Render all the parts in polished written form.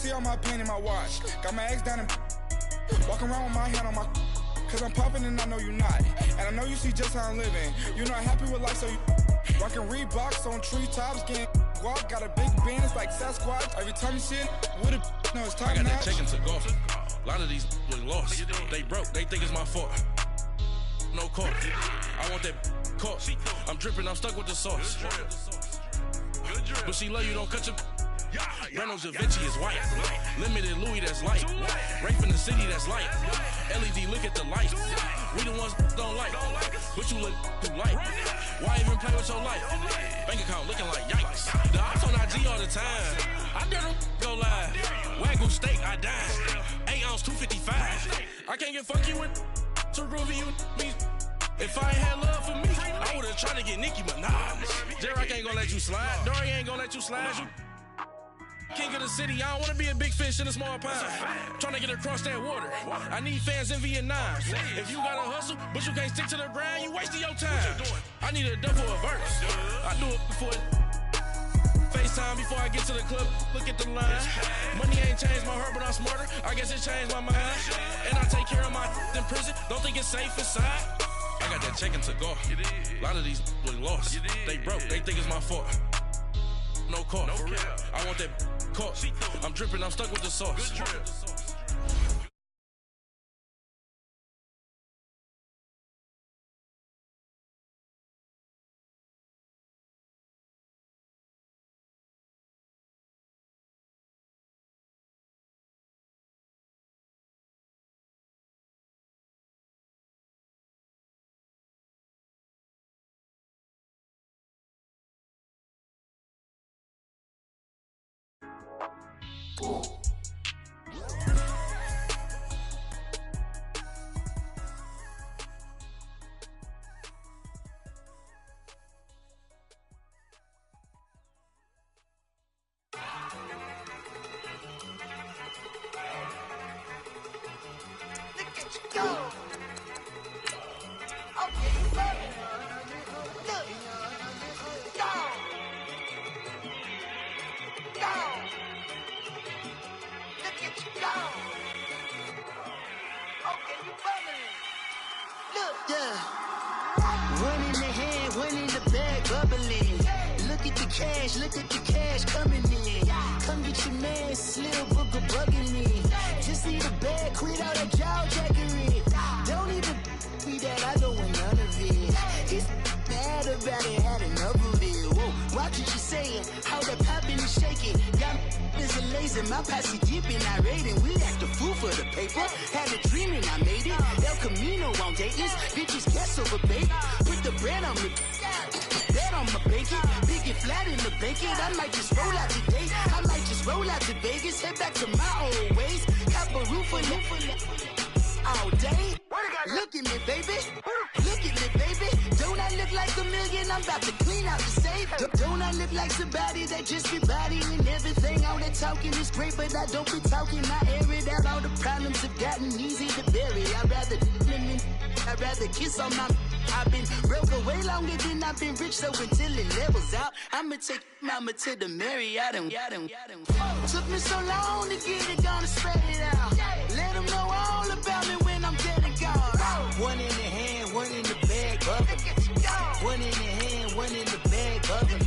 see all my pain in my watch. Got my ex down and walking around with my hand on my. Cause I'm popping and I know you not. And I know you see just how I'm living. You're not happy with life, so you rockin' Reeboks on treetops, getting guap. Got a big band, it's like Sasquatch. Every time you see it, with it, no, it's top notch. I got that chicken to golf. A lot of these was lost. They broke, they think it's my fault. No court. I want that caught. I'm dripping, I'm stuck with the sauce. But she love you, don't cut your. Reynolds Da Vinci is white. Limited Louis, that's light. Rape in the city, that's light. LED, look at the lights. We the ones don't like. But you look too light. Why even play with your life? Bank account looking like yikes. The ops on IG all the time. I dare them go live. Wagyu steak, I dine. 8 ounce, 255. I can't get funky with too groovy you me. If I ain't had love for me, I would've tried to get Nicki Minaj. J-Rock ain't gonna let you slide. Dory ain't gonna let you slide. You king of the city, I don't wanna be a big fish in a small pond. Trying to get across that water. I need fans in Vietnam. If you gotta hustle, but you can't stick to the grind, you wasting your time. I need a double a verse. I do it before FaceTime before I get to the club. Look at the line. Money ain't changed my heart, but I'm smarter. I guess it changed my mind. And I take care of my in prison. Don't think it's safe inside. I got that chicken to go. A lot of these was lost. They broke, they think it's my fault. No court. I want that caught. I'm dripping, I'm stuck with the sauce. Look at the cash coming in. Come get your man, Slim Booker bugging me. Just need a bag, quit all that jaw jackery. Don't even be that, I don't want none of it. It's bad about it, had enough of it. Whoa, watch what you saying, how that poppin' and shaking. Got is a laser, my posse dipping, I raiding. We act a fool for the paper. Had a dream and I made it. El Camino on Dayton's, bitches guess over bait. Put the brand on me. Bet on my bacon, big and flat in the bacon. I might just roll out today. I might just roll out to Vegas, head back to my old ways. Have a roof for all day. Look at me, baby. Look at me, baby. Don't I look like a million? I'm about to clean out the safe. Don't I look like somebody that just be bodying everything? All that talking is great, but I don't be talking. I air it out. All the problems have gotten easy to bury. I'd rather kiss on my. I've been broke way longer than I've been rich, so until it levels out, I'ma take mama to the Marriott and took me so long to get it, gonna spread it out. Let them know all about me when I'm dead and gone. One in the hand, one in the bag, bubble. One in the hand, one in the bag, bubble.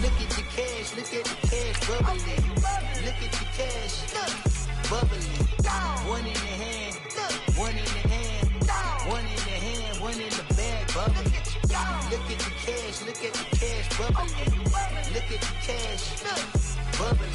Look at the cash, look at the cash, bubbling. Look at the cash, bubbling. One in the hand, one in the hand, one in the hand, one in the bag, bubbling. Look at the cash, look at the cash, bubbling. Look at the cash, bubbling.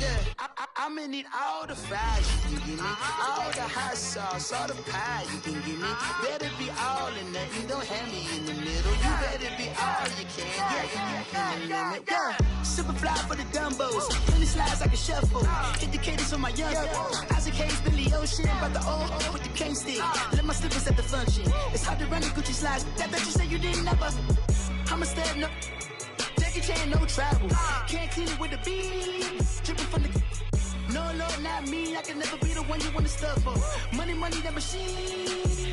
I'm gonna need all the fries you can give me, all the hot sauce, all the pie you can give me. Better be all or nothing, don't have me in the middle. You better be all you can, yeah. Super fly for the Dumbos, plenty slides like a shuffle. Hit the cadence on my young Isaac Hayes, Billy Ocean, about the old with the cane stick. Let my slippers at the function. It's hard to run the Gucci slides. That bet you say you didn't never. I'ma step no. Jackie Chan, no travel. Can't clean it with the beat. Dripping from the. No, Lord, not me. I can never be the one you wanna stuff for. Money, that machine.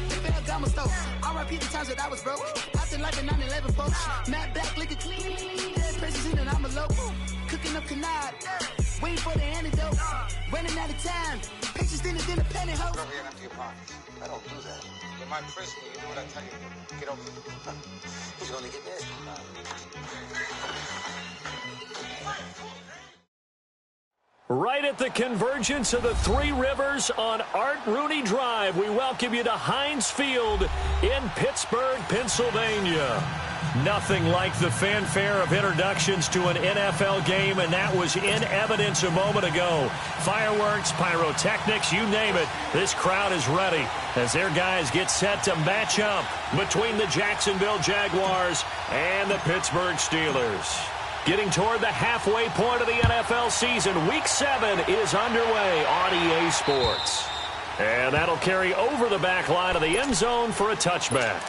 The bell got my stove. R.I.P. the times that I was broke. After life in 9/11, folks. Matt back, liquor clean. Dead presents in and I'm a local. Cooking up canard. Waiting for the antidote. Running out standing, ho. Over here and empty your pockets. I don't do that. In my prison, you do what I tell you. Get over here. He's gonna get this. Right at the convergence of the Three Rivers on Art Rooney Drive, we welcome you to Heinz Field in Pittsburgh, Pennsylvania. Nothing like the fanfare of introductions to an NFL game, and that was in evidence a moment ago. Fireworks, pyrotechnics, you name it. This crowd is ready as their guys get set to match up between the Jacksonville Jaguars and the Pittsburgh Steelers. Getting toward the halfway point of the NFL season, Week 7 is underway on EA Sports. And that'll carry over the back line of the end zone for a touchback.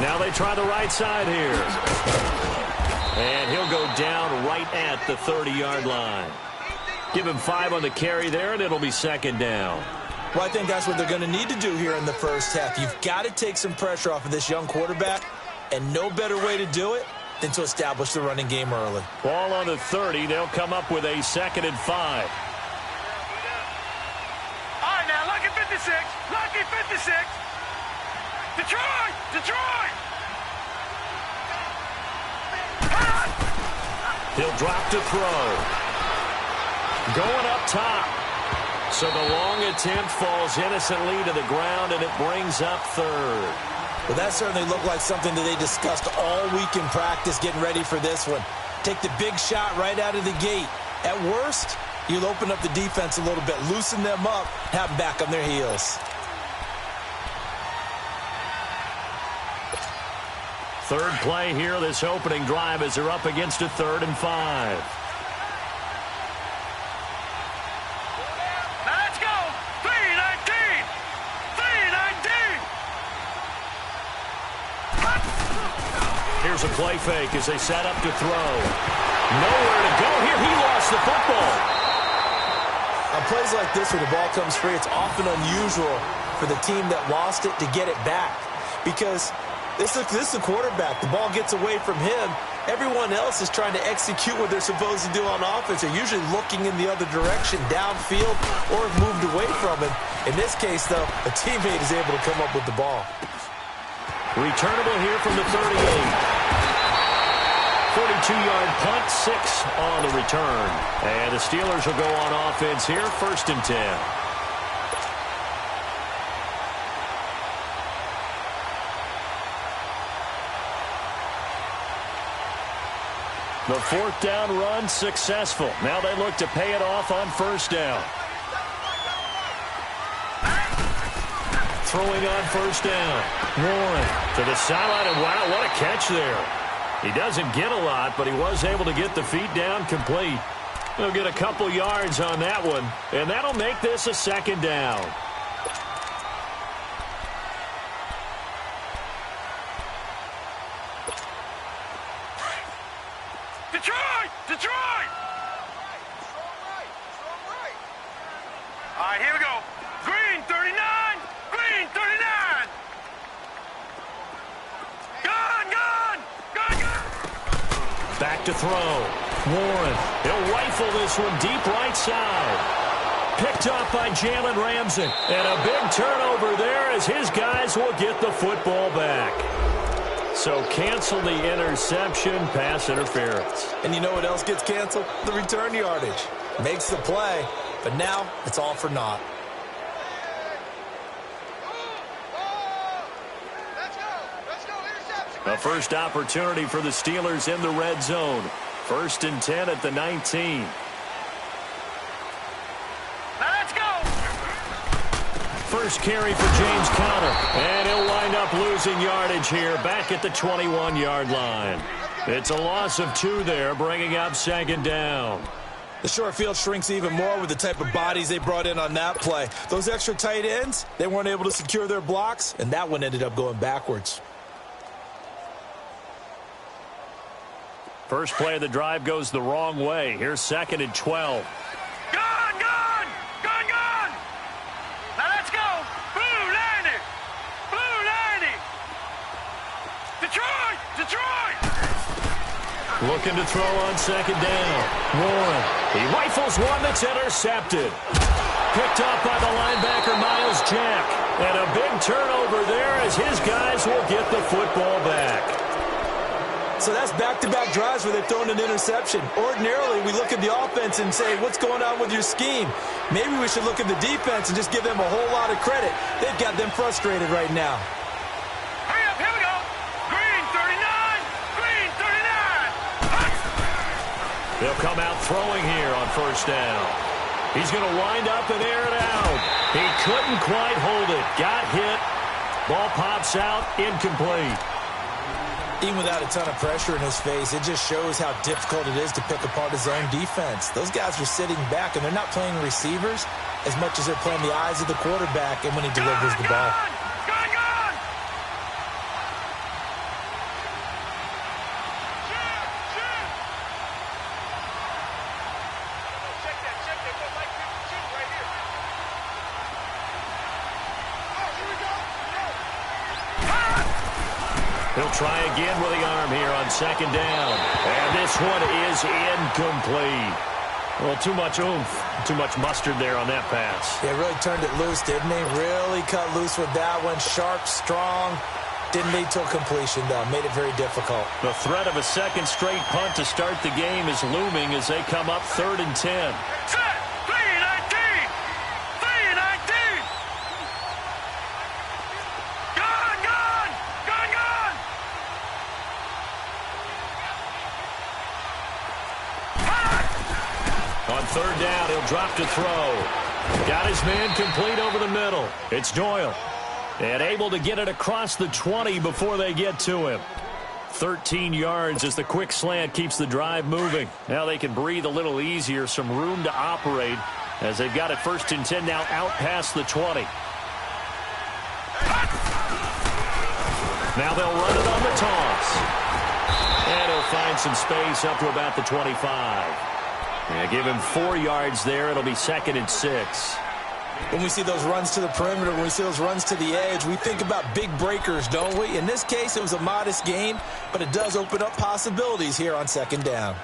Now they try the right side here. And he'll go down right at the 30-yard line. Give him 5 on the carry there, and it'll be second down. Well, I think that's what they're going to need to do here in the first half. You've got to take some pressure off of this young quarterback, and no better way to do it than to establish the running game early. Ball on the 30. They'll come up with a 2nd and 5. All right, now, lucky 56. Lucky 56. Detroit! Detroit! He'll drop to throw. Going up top. So the long attempt falls innocently to the ground, and it brings up 3rd. Well, that certainly looked like something that they discussed all week in practice getting ready for this one. Take the big shot right out of the gate. At worst, you'll open up the defense a little bit, loosen them up, have them back on their heels. Third play here, this opening drive, as they're up against a 3rd and 5. Now let's go! 3-19! 3-19! Here's a play fake as they set up to throw. Nowhere to go here. He lost the football. On plays like this where the ball comes free, it's often unusual for the team that lost it to get it back. Because this is the quarterback. The ball gets away from him. Everyone else is trying to execute what they're supposed to do on offense. They're usually looking in the other direction, downfield, or have moved away from him. In this case, though, a teammate is able to come up with the ball. Returnable here from the 38. 42-yard punt, 6 on the return. And the Steelers will go on offense here, 1st and 10. The 4th down run successful. Now they look to pay it off on 1st down. Throwing on 1st down. Warren to the sideline, and wow, what a catch there. He doesn't get a lot, but he was able to get the feet down complete. He'll get a couple yards on that one, and that'll make this a 2nd down. Detroit! Detroit! All right, here we go. Green, 39. Green, 39. Gun, gun. Gun, gun. Back to throw. Warren, he'll rifle this one deep right side. Picked off by Jalen Ramsey. And a big turnover there as his guys will get the football back. So cancel the interception, pass interference. And you know what else gets canceled? The return yardage. Makes the play, but now it's all for naught. A first opportunity for the Steelers in the red zone. 1st and 10 at the 19. Let's go! First carry for James Conner. And he'll wind up losing yardage here back at the 21-yard line. It's a loss of 2 there, bringing up 2nd down. The short field shrinks even more with the type of bodies they brought in on that play. Those extra tight ends, they weren't able to secure their blocks, and that one ended up going backwards. First play of the drive goes the wrong way. Here's 2nd and 12. Gone! Now let's go! Blue 90! Blue 90! Detroit! Looking to throw on 2nd down. Warren. He rifles one that's intercepted. Picked up by the linebacker, Miles Jack. And a big turnover there as his guys will get the football back. So that's back-to-back drives where they've thrown an interception. Ordinarily, we look at the offense and say, what's going on with your scheme? Maybe we should look at the defense and just give them a whole lot of credit. They've got them frustrated right now. Hurry up, here we go! Green 39! They'll come out throwing here on 1st down. He's going to wind up and air it out. He couldn't quite hold it. Got hit. Ball pops out, incomplete. Even without a ton of pressure in his face, it just shows how difficult it is to pick apart his own defense. Those guys are sitting back, and they're not playing receivers as much as they're playing the eyes of the quarterback and when he delivers the ball. Gone! Check that. We're like 52 right here. Oh, here we go. He'll try again with the arm here on 2nd down. And this one is incomplete. Well, too much oomph, too much mustard there on that pass. Yeah, really turned it loose, didn't he? Really cut loose with that one. Sharp, strong. Didn't lead to a completion, though. Made it very difficult. The threat of a 2nd straight punt to start the game is looming as they come up 3rd and 10. Set! 3-19! Gone! On 3rd down, he'll drop to throw. Got his man complete over the middle. It's Doyle. And able to get it across the 20 before they get to him. 13 yards as the quick slant keeps the drive moving. Now they can breathe a little easier, some room to operate as they've got it 1st and 10 now out past the 20. Now they'll run it on the toss. And he'll find some space up to about the 25. Yeah, give him 4 yards there. It'll be 2nd and 6. When we see those runs to the perimeter, when we see those runs to the edge, we think about big breakers, don't we? In this case, it was a modest gain, but it does open up possibilities here on 2nd down.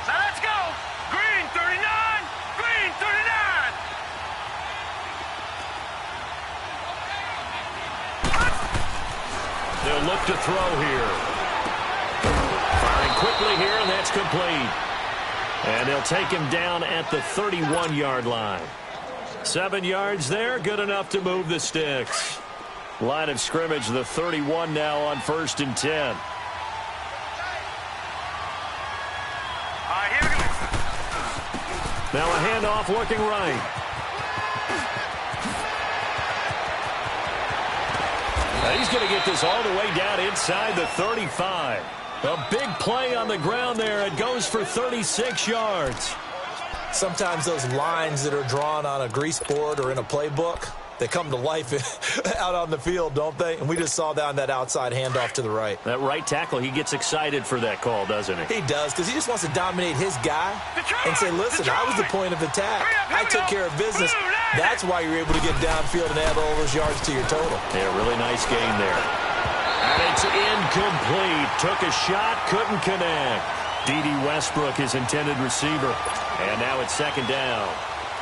Now let's go! Green 39! Green 39! They'll look to throw here. Firing quickly here, and that's complete. And they'll take him down at the 31-yard line. 7 yards there, good enough to move the sticks. Line of scrimmage, the 31 now on 1st and 10. All right, here we go. Now a handoff looking right. Now he's going to get this all the way down inside the 35. A big play on the ground there. It goes for 36 yards. Sometimes those lines that are drawn on a grease board or in a playbook, they come to life out on the field, don't they? And we just saw that on that outside handoff to the right. That right tackle, he gets excited for that call, doesn't he? He does, because he just wants to dominate his guy and say, listen, I was the point of attack. I took care of business. That's why you're able to get downfield and add all those yards to your total. Yeah, really nice game there. And it's incomplete. Took a shot, couldn't connect. D.D. Westbrook, his intended receiver. And now it's 2nd down.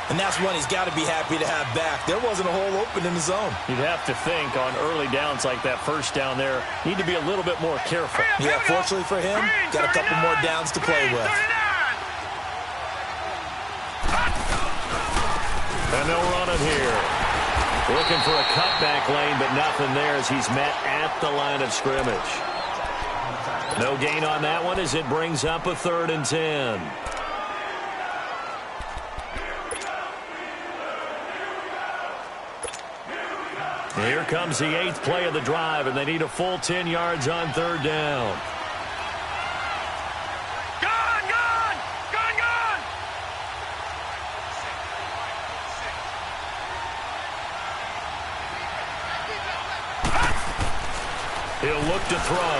And that's one he's got to be happy to have back. There wasn't a hole open in the zone. You'd have to think on early downs like that 1st down there, need to be a little bit more careful. Yeah, fortunately for him, got a couple more downs to play with. And they'll run it here. Looking for a cutback lane, but nothing there as he's met at the line of scrimmage. No gain on that one as it brings up a 3rd and 10. Here comes the 8th play of the drive, and they need a full 10 yards on 3rd down. Gone! He'll look to throw.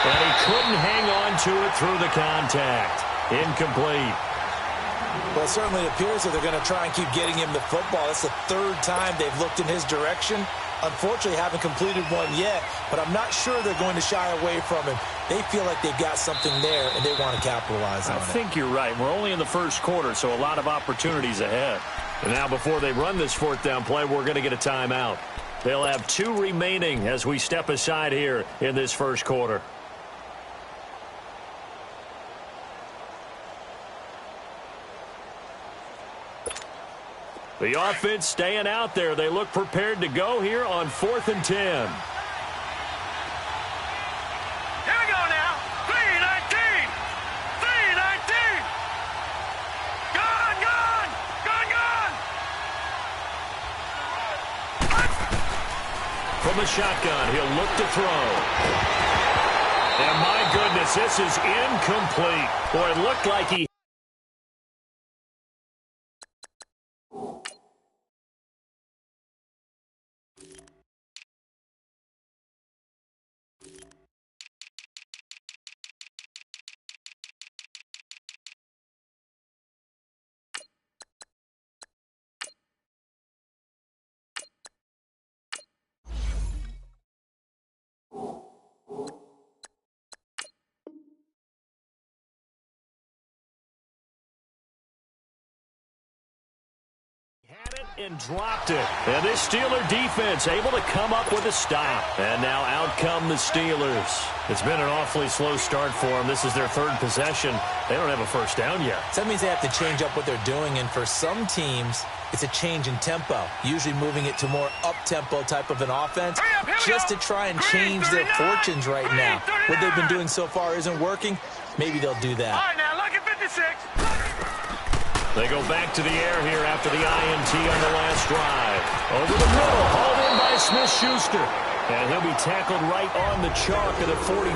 And he couldn't hang on to it through the contact. Incomplete. Well, it certainly appears that they're going to try and keep getting him the football. That's the third time they've looked in his direction. Unfortunately, haven't completed one yet, but I'm not sure they're going to shy away from him. They feel like they've got something there, and they want to capitalize on it. I think you're right. We're only in the first quarter, so a lot of opportunities ahead. And now before they run this fourth down play, we're going to get a timeout. They'll have 2 remaining as we step aside here in this first quarter. The offense staying out there. They look prepared to go here on 4th and 10. Here we go now. 3-19. 3-19. Gone, gone. Gone, gone. From the shotgun, he'll look to throw. And my goodness, this is incomplete. Boy, it looked like he... had it and dropped it. And this Steeler defense able to come up with a stop. And now out come the Steelers. It's been an awfully slow start for them. This is their 3rd possession. They don't have a first down yet. So that means they have to change up what they're doing, and for some teams, it's a change in tempo, usually moving it to more up-tempo type of an offense, just to try and change their fortunes right now. What they've been doing so far isn't working. Maybe they'll do that. All right, now look at 56. They go back to the air here after the INT on the last drive. Over the middle, hauled in by Smith-Schuster. And he'll be tackled right on the chalk at the 45.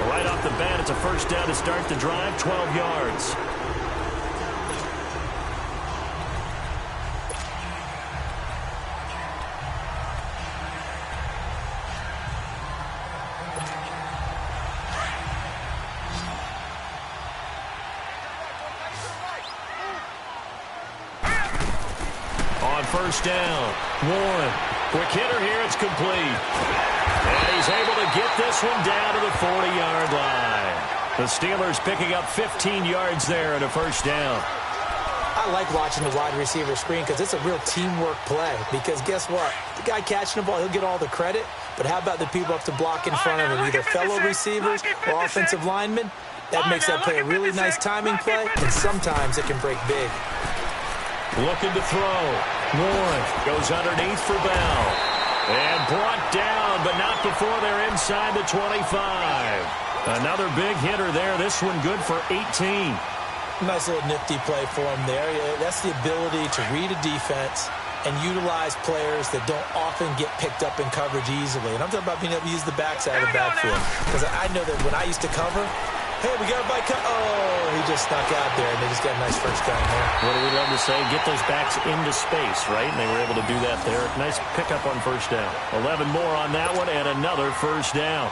Right off the bat, it's a first down to start the drive, 12 yards. First down. Warren. Quick hitter here. It's complete. And he's able to get this one down to the 40-yard line. The Steelers picking up 15 yards there at a first down. I like watching the wide receiver screen because it's a real teamwork play. Because guess what? The guy catching the ball, he'll get all the credit. But how about the people up to block in front of him, either fellow receivers or offensive linemen? That makes that play a really nice timing play, and sometimes it can break big. Looking to throw. Warren goes underneath for Bell. And brought down, but not before they're inside the 25. Another big hitter there. This one good for 18. Nice little nifty play for him there. That's the ability to read a defense and utilize players that don't often get picked up in coverage easily. And I'm talking about being able to use the backside of the backfield. Because I know that when I used to cover, hey, we got a bike. Oh, he just snuck out there, and they just got a nice first down there. What do we love to say? Get those backs into space, right? And they were able to do that there. Nice pickup on first down. 11 more on that one, and another first down.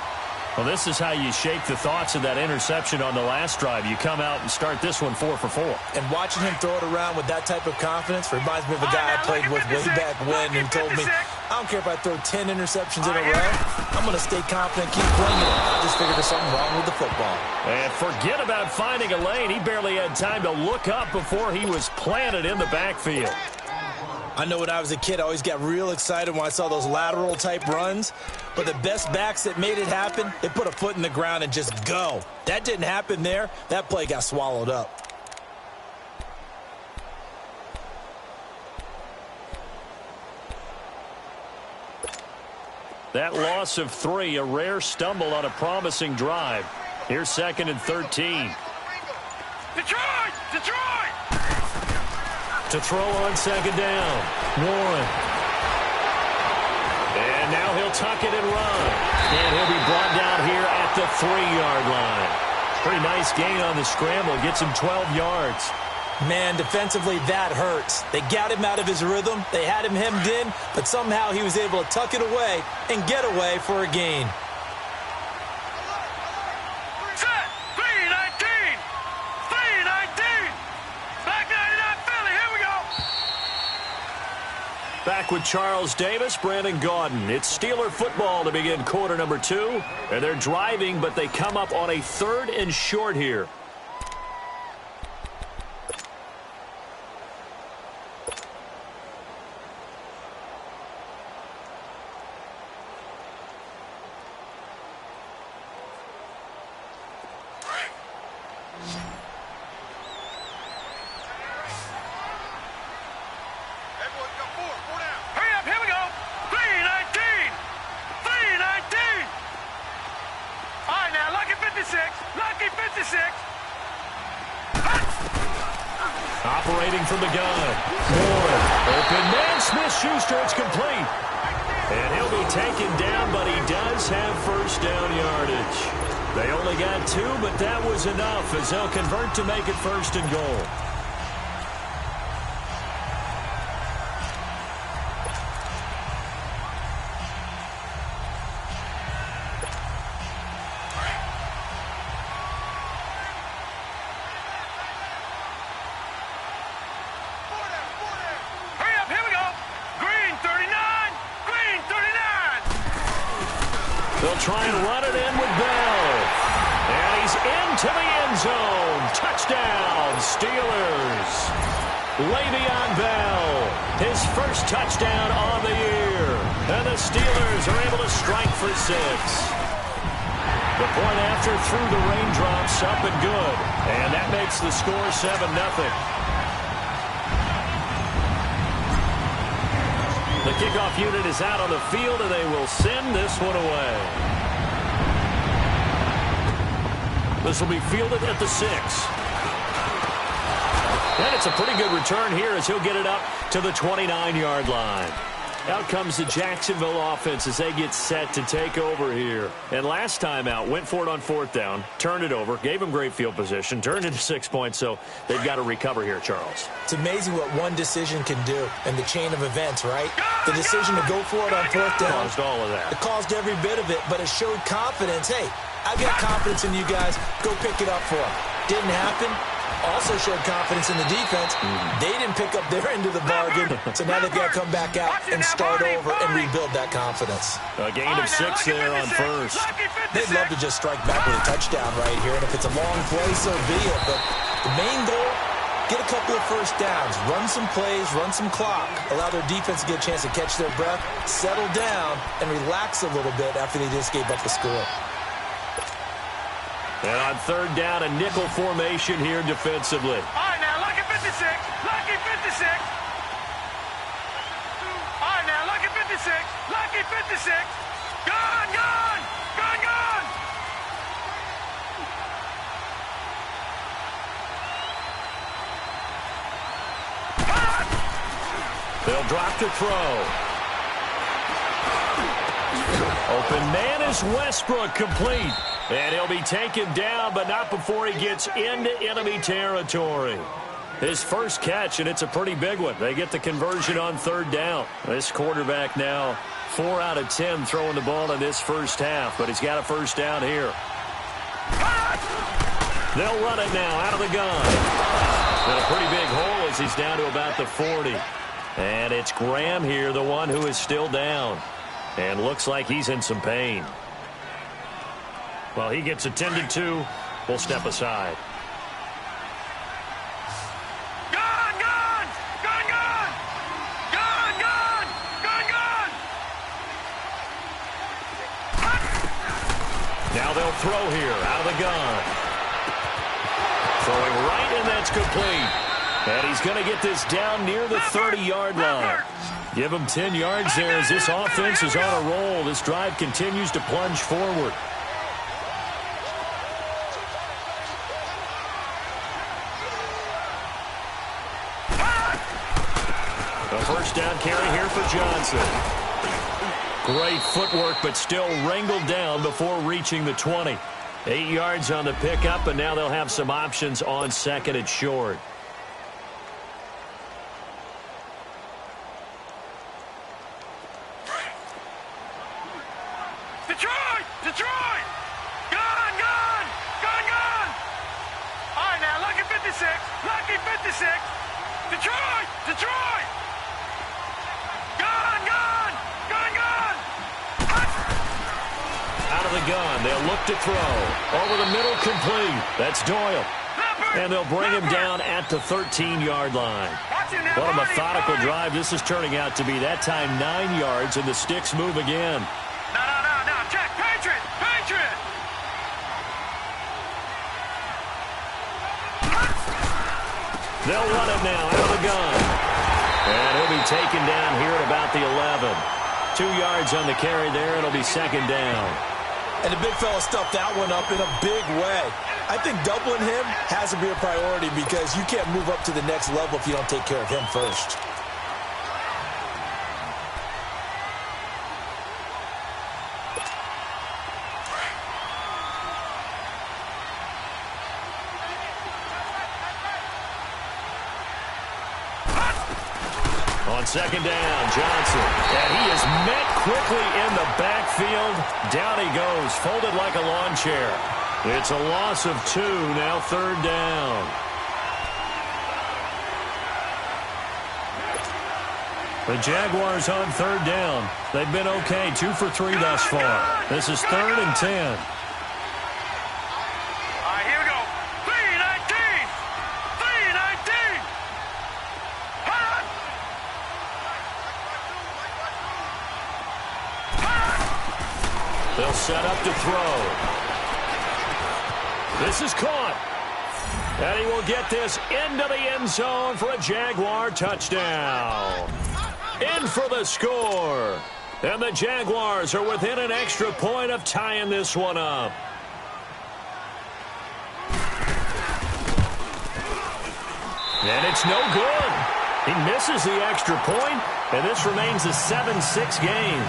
Well, this is how you shake the thoughts of that interception on the last drive. You come out and start this one 4 for 4. And watching him throw it around with that type of confidence reminds me of a guy I played with way back when who told me, I don't care if I throw 10 interceptions in a row. I'm going to stay confident, keep playing it. I just figured there's something wrong with the football. And forget about finding a lane. He barely had time to look up before he was planted in the backfield. I know when I was a kid, I always got real excited when I saw those lateral-type runs. But the best backs that made it happen, they put a foot in the ground and just go. That didn't happen there. That play got swallowed up. That loss of 3, a rare stumble on a promising drive. Here's 2nd and 13. Detroit! Detroit! To throw on 2nd down. Warren. And now he'll tuck it and run. And he'll be brought down here at the 3-yard line. Pretty nice gain on the scramble. Gets him 12 yards. Man, defensively, that hurts. They got him out of his rhythm. They had him hemmed in, but somehow he was able to tuck it away and get away for a gain. Set! 3-19! 3-19! Back 99 Philly, here we go! Back with Charles Davis, Brandon Gaudin. It's Steeler football to begin quarter number 2. And they're driving, but they come up on a 3rd and short here. Operating from the gun. Moore. Open man. Smith-Schuster. It's complete. And he'll be taken down, but he does have first down yardage. They only got 2, but that was enough as they'll convert to make it 1st and goal. They'll try and run it in with Bell. And he's into the end zone. Touchdown, Steelers. Le'Veon Bell, his first touchdown on the year. And the Steelers are able to strike for 6. The point after through the raindrops, up and good. And that makes the score 7-0. The kickoff unit is out on the field, and they will send this one away. This will be fielded at the 6. And it's a pretty good return here as he'll get it up to the 29-yard line. Out comes the Jacksonville offense as they get set to take over here. And last time out, went for it on 4th down, turned it over, gave them great field position, turned it to 6 points, so they've got to recover here, Charles. It's amazing what one decision can do in the chain of events, right? The decision to go for it on 4th down. Caused all of that. It caused every bit of it, but it showed confidence. Hey, I've got confidence in you guys. Go pick it up for them. Didn't happen. Also showed confidence in the defense. They didn't pick up their end of the bargain, so now they've got to come back out and start over and rebuild that confidence. A gain of 6 there on 1st. They'd love to just strike back with a touchdown right here, and if it's a long play, so be it. But the main goal, get a couple of first downs, run some plays, run some clock, allow their defense to get a chance to catch their breath, settle down, and relax a little bit after they just gave up the score. And on 3rd down, a nickel formation here defensively. All right, now, lucky 56. Lucky 56. All right, now, lucky 56. Lucky 56. Gone, gone. Gone, gone. They'll drop to throw. Open man is Westbrook, complete. And he'll be taken down, but not before he gets into enemy territory. His first catch, and it's a pretty big one. They get the conversion on 3rd down. This quarterback now 4 out of 10 throwing the ball in this first half, but he's got a first down here. They'll run it now out of the gun. And a pretty big hole as he's down to about the 40. And it's Graham here, the one who is still down. And looks like he's in some pain. Well, he gets attended to. We'll step aside. Gone, gone. Gone, gone. Gone, gone. Gone, gone. Now they'll throw here out of the gun. Throwing right, and that's complete. And he's going to get this down near the 30-yard line. Give him 10 yards there as this offense is on a roll. This drive continues to plunge forward. A first down carry here for Johnson. Great footwork, but still wrangled down before reaching the 20. 8 yards on the pickup, and now they'll have some options on 2nd and short. Lucky 56. Detroit! Detroit! Gun! Out of the gun, they'll look to throw. Over the middle, complete. That's Doyle. And they'll bring him down at the 13-yard line. What a methodical drive this is turning out to be. That time 9 yards, and the sticks move again. No. Check. Patriot! They'll run it now out of the gun. And he'll be taken down here at about the 11. 2 yards on the carry there. It'll be second down. And the big fella stuffed that one up in a big way. I think doubling him has to be a priority because you can't move up to the next level if you don't take care of him first. On second down, Johnson. And he is met quickly in the backfield. Down he goes, folded like a lawn chair. It's a loss of 2, now third down. The Jaguars on third down. They've been okay, 2 for 3 thus far. This is 3rd and 10. All right, here we go. 3-19. They'll set up to throw. This is caught. And he will get this into the end zone for a Jaguar touchdown. In for the score. And the Jaguars are within an extra point of tying this one up. And it's no good. He misses the extra point, and this remains a 7-6 game.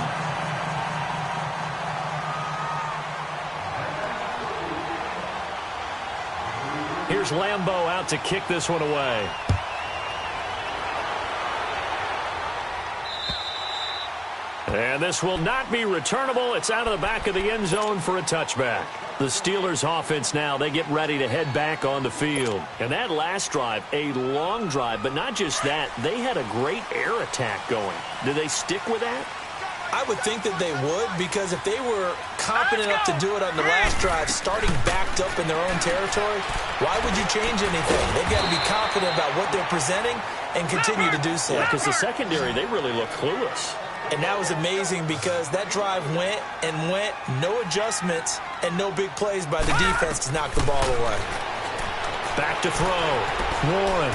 Here's Lambeau out to kick this one away. And this will not be returnable. It's out of the back of the end zone for a touchback. The Steelers offense now, they get ready to head back on the field. And that last drive, a long drive, but not just that. They had a great air attack going. Do they stick with that? I would think that they would, because if they were confident enough to do it on the last drive, starting backed up in their own territory, why would you change anything? They've got to be confident about what they're presenting and continue to do so. Yeah, because the secondary, they really look clueless. And that was amazing because that drive went and went, no adjustments and no big plays by the defense to knock the ball away. Back to throw. Warren.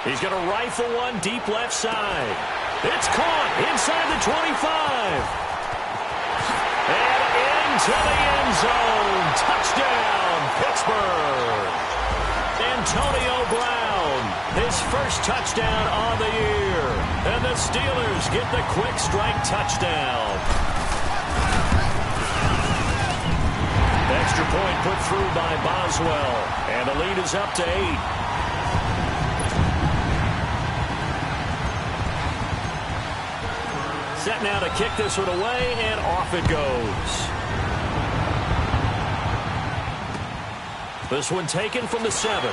He's going to rifle one deep left side. It's caught inside the 25. And into the end zone. Touchdown, Pittsburgh. Antonio Brown, his first touchdown on the year. And the Steelers get the quick strike touchdown. Extra point put through by Boswell. And the lead is up to 8. Set now to kick this one away, and off it goes. This one taken from the 7.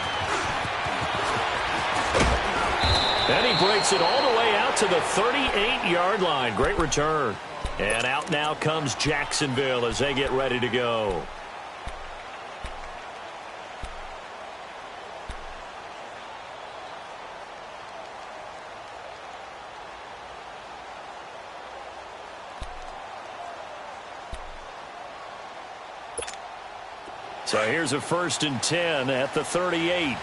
And he breaks it all the way out to the 38-yard line. Great return. And out now comes Jacksonville as they get ready to go. So here's a 1st and 10 at the 38.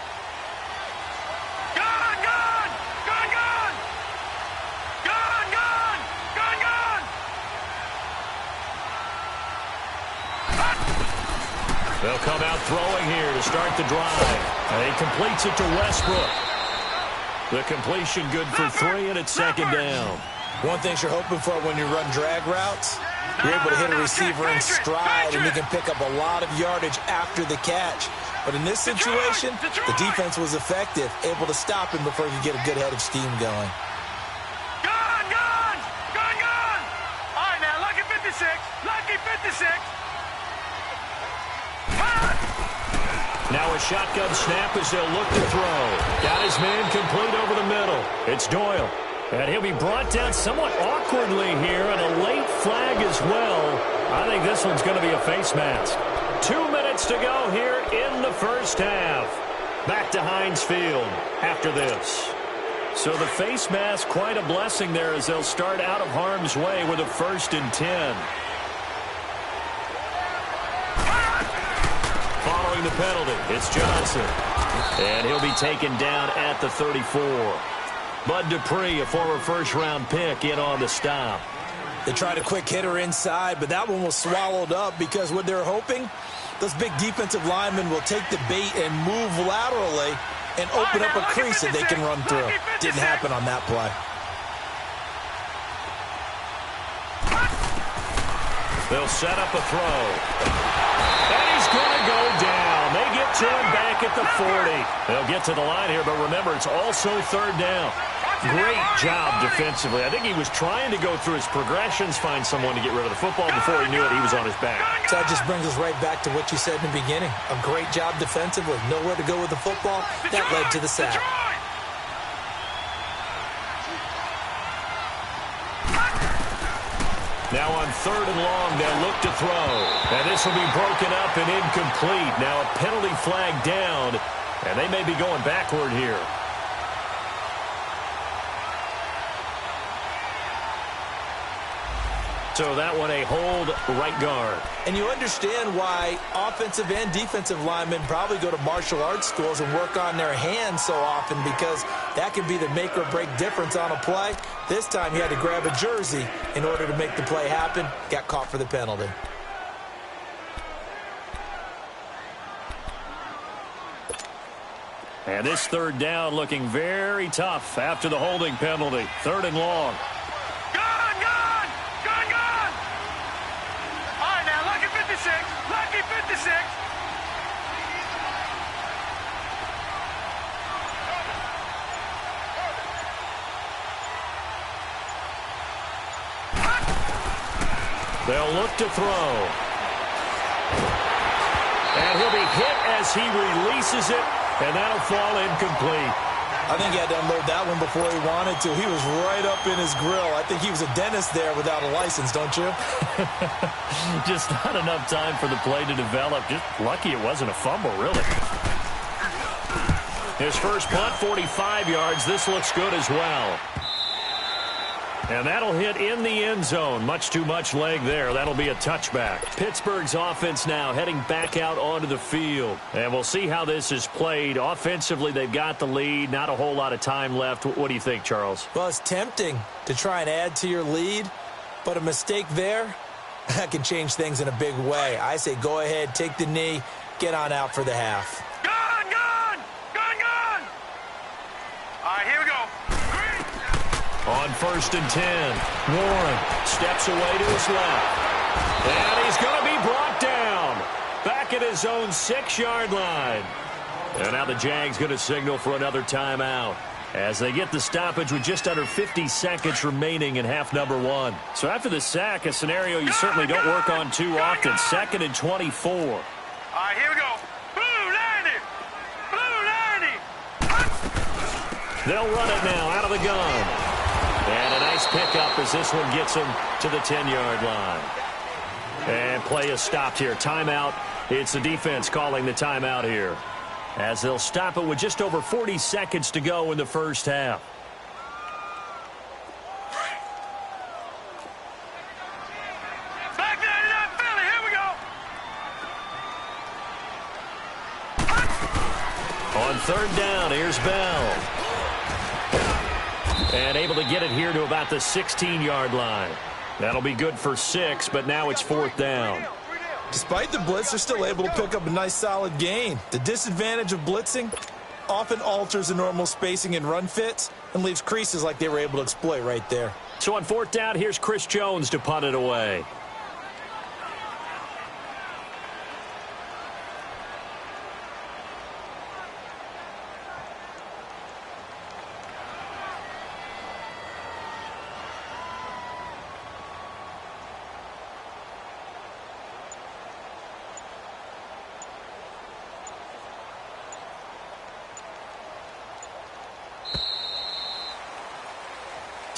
They'll come out throwing here to start the drive. And he completes it to Westbrook. The completion good for 3, and it's second down. One thing you're hoping for when you run drag routes, you're able to hit a receiver in stride, and he can pick up a lot of yardage after the catch. But in this situation, the defense was effective, able to stop him before he could get a good head of steam going. Gun! All right, now, lucky 56. Lucky 56. Now a shotgun snap as they'll look to throw. Got his man complete over the middle. It's Doyle. And he'll be brought down somewhat awkwardly here, and a late flag as well. I think this one's going to be a face mask. 2 minutes to go here in the first half. Back to Heinz Field after this. So the face mask, quite a blessing there as they'll start out of harm's way with a 1st and 10. Following the penalty, it's Johnson. And he'll be taken down at the 34. Bud Dupree, a former first-round pick, in on the stop. They tried a quick hitter inside, but that one was swallowed up because what they're hoping, those big defensive linemen will take the bait and move laterally and open up a crease that they can run through. Didn't happen on that play. They'll set up a throw. And he's going to go down. They get to him back at the 40. They'll get to the line here, but remember, it's also 3rd down. Great job defensively. I think he was trying to go through his progressions, find someone to get rid of the football. Before he knew it, he was on his back. So that just brings us right back to what you said in the beginning. A great job defensively. Nowhere to go with the football. That led to the sack. Now on 3rd and long, they'll look to throw. And this will be broken up and incomplete. Now a penalty flag down, and they may be going backward here. So that one a hold right guard. And you understand why offensive and defensive linemen probably go to martial arts schools and work on their hands so often, because that can be the make or break difference on a play. This time he had to grab a jersey in order to make the play happen. Got caught for the penalty. And this 3rd down looking very tough after the holding penalty. 3rd and long. Lucky 56. They'll look to throw. And he'll be hit as he releases it, and that'll fall incomplete. I think he had to unload that one before he wanted to. He was right up in his grill. I think he was a dentist there without a license, don't you? Just not enough time for the play to develop. Just lucky it wasn't a fumble, really. His first punt, 45 yards. This looks good as well. And that'll hit in the end zone. Much too much leg there. That'll be a touchback. Pittsburgh's offense now heading back out onto the field. And we'll see how this is played. Offensively, they've got the lead. Not a whole lot of time left. What do you think, Charles? Well, it's tempting to try and add to your lead, but a mistake there, that can change things in a big way. I say go ahead, take the knee, get on out for the half. Gone! All right, here we go. On 1st and 10, Warren steps away to his left. And he's going to be brought down back at his own 6-yard line. And now the Jags going to signal for another timeout as they get the stoppage with just under 50 seconds remaining in half number 1. So after the sack, a scenario you certainly don't work on too often. 2nd and 24. All right, here we go. Blue 90. They'll run it now out of the gun. And a nice pickup as this one gets him to the 10-yard line. And play is stopped here. Timeout. It's the defense calling the timeout here, as they'll stop it with just over 40 seconds to go in the first half. Back 99 Philly, here we go. On 3rd down, here's Bell. And able to get it here to about the 16-yard line. That'll be good for 6, but now it's 4th down. Despite the blitz, they're still able to pick up a nice solid gain. The disadvantage of blitzing often alters the normal spacing and run fits and leaves creases like they were able to exploit right there. So on 4th down, here's Chris Jones to punt it away.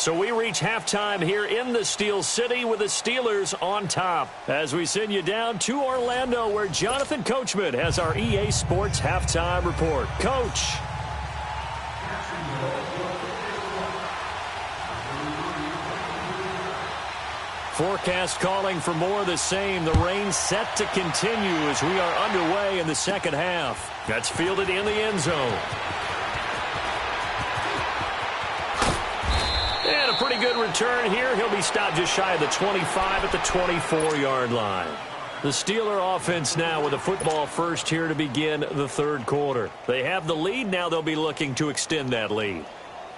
So we reach halftime here in the Steel City with the Steelers on top. As we send you down to Orlando, where Jonathan Coachman has our EA Sports halftime report. Coach. Forecast calling for more of the same. The rain set to continue as we are underway in the second half. That's fielded in the end zone. And a pretty good return here. He'll be stopped just shy of the 25 at the 24-yard line. The Steeler offense now with a football first here to begin the third quarter. They have the lead. Now they'll be looking to extend that lead.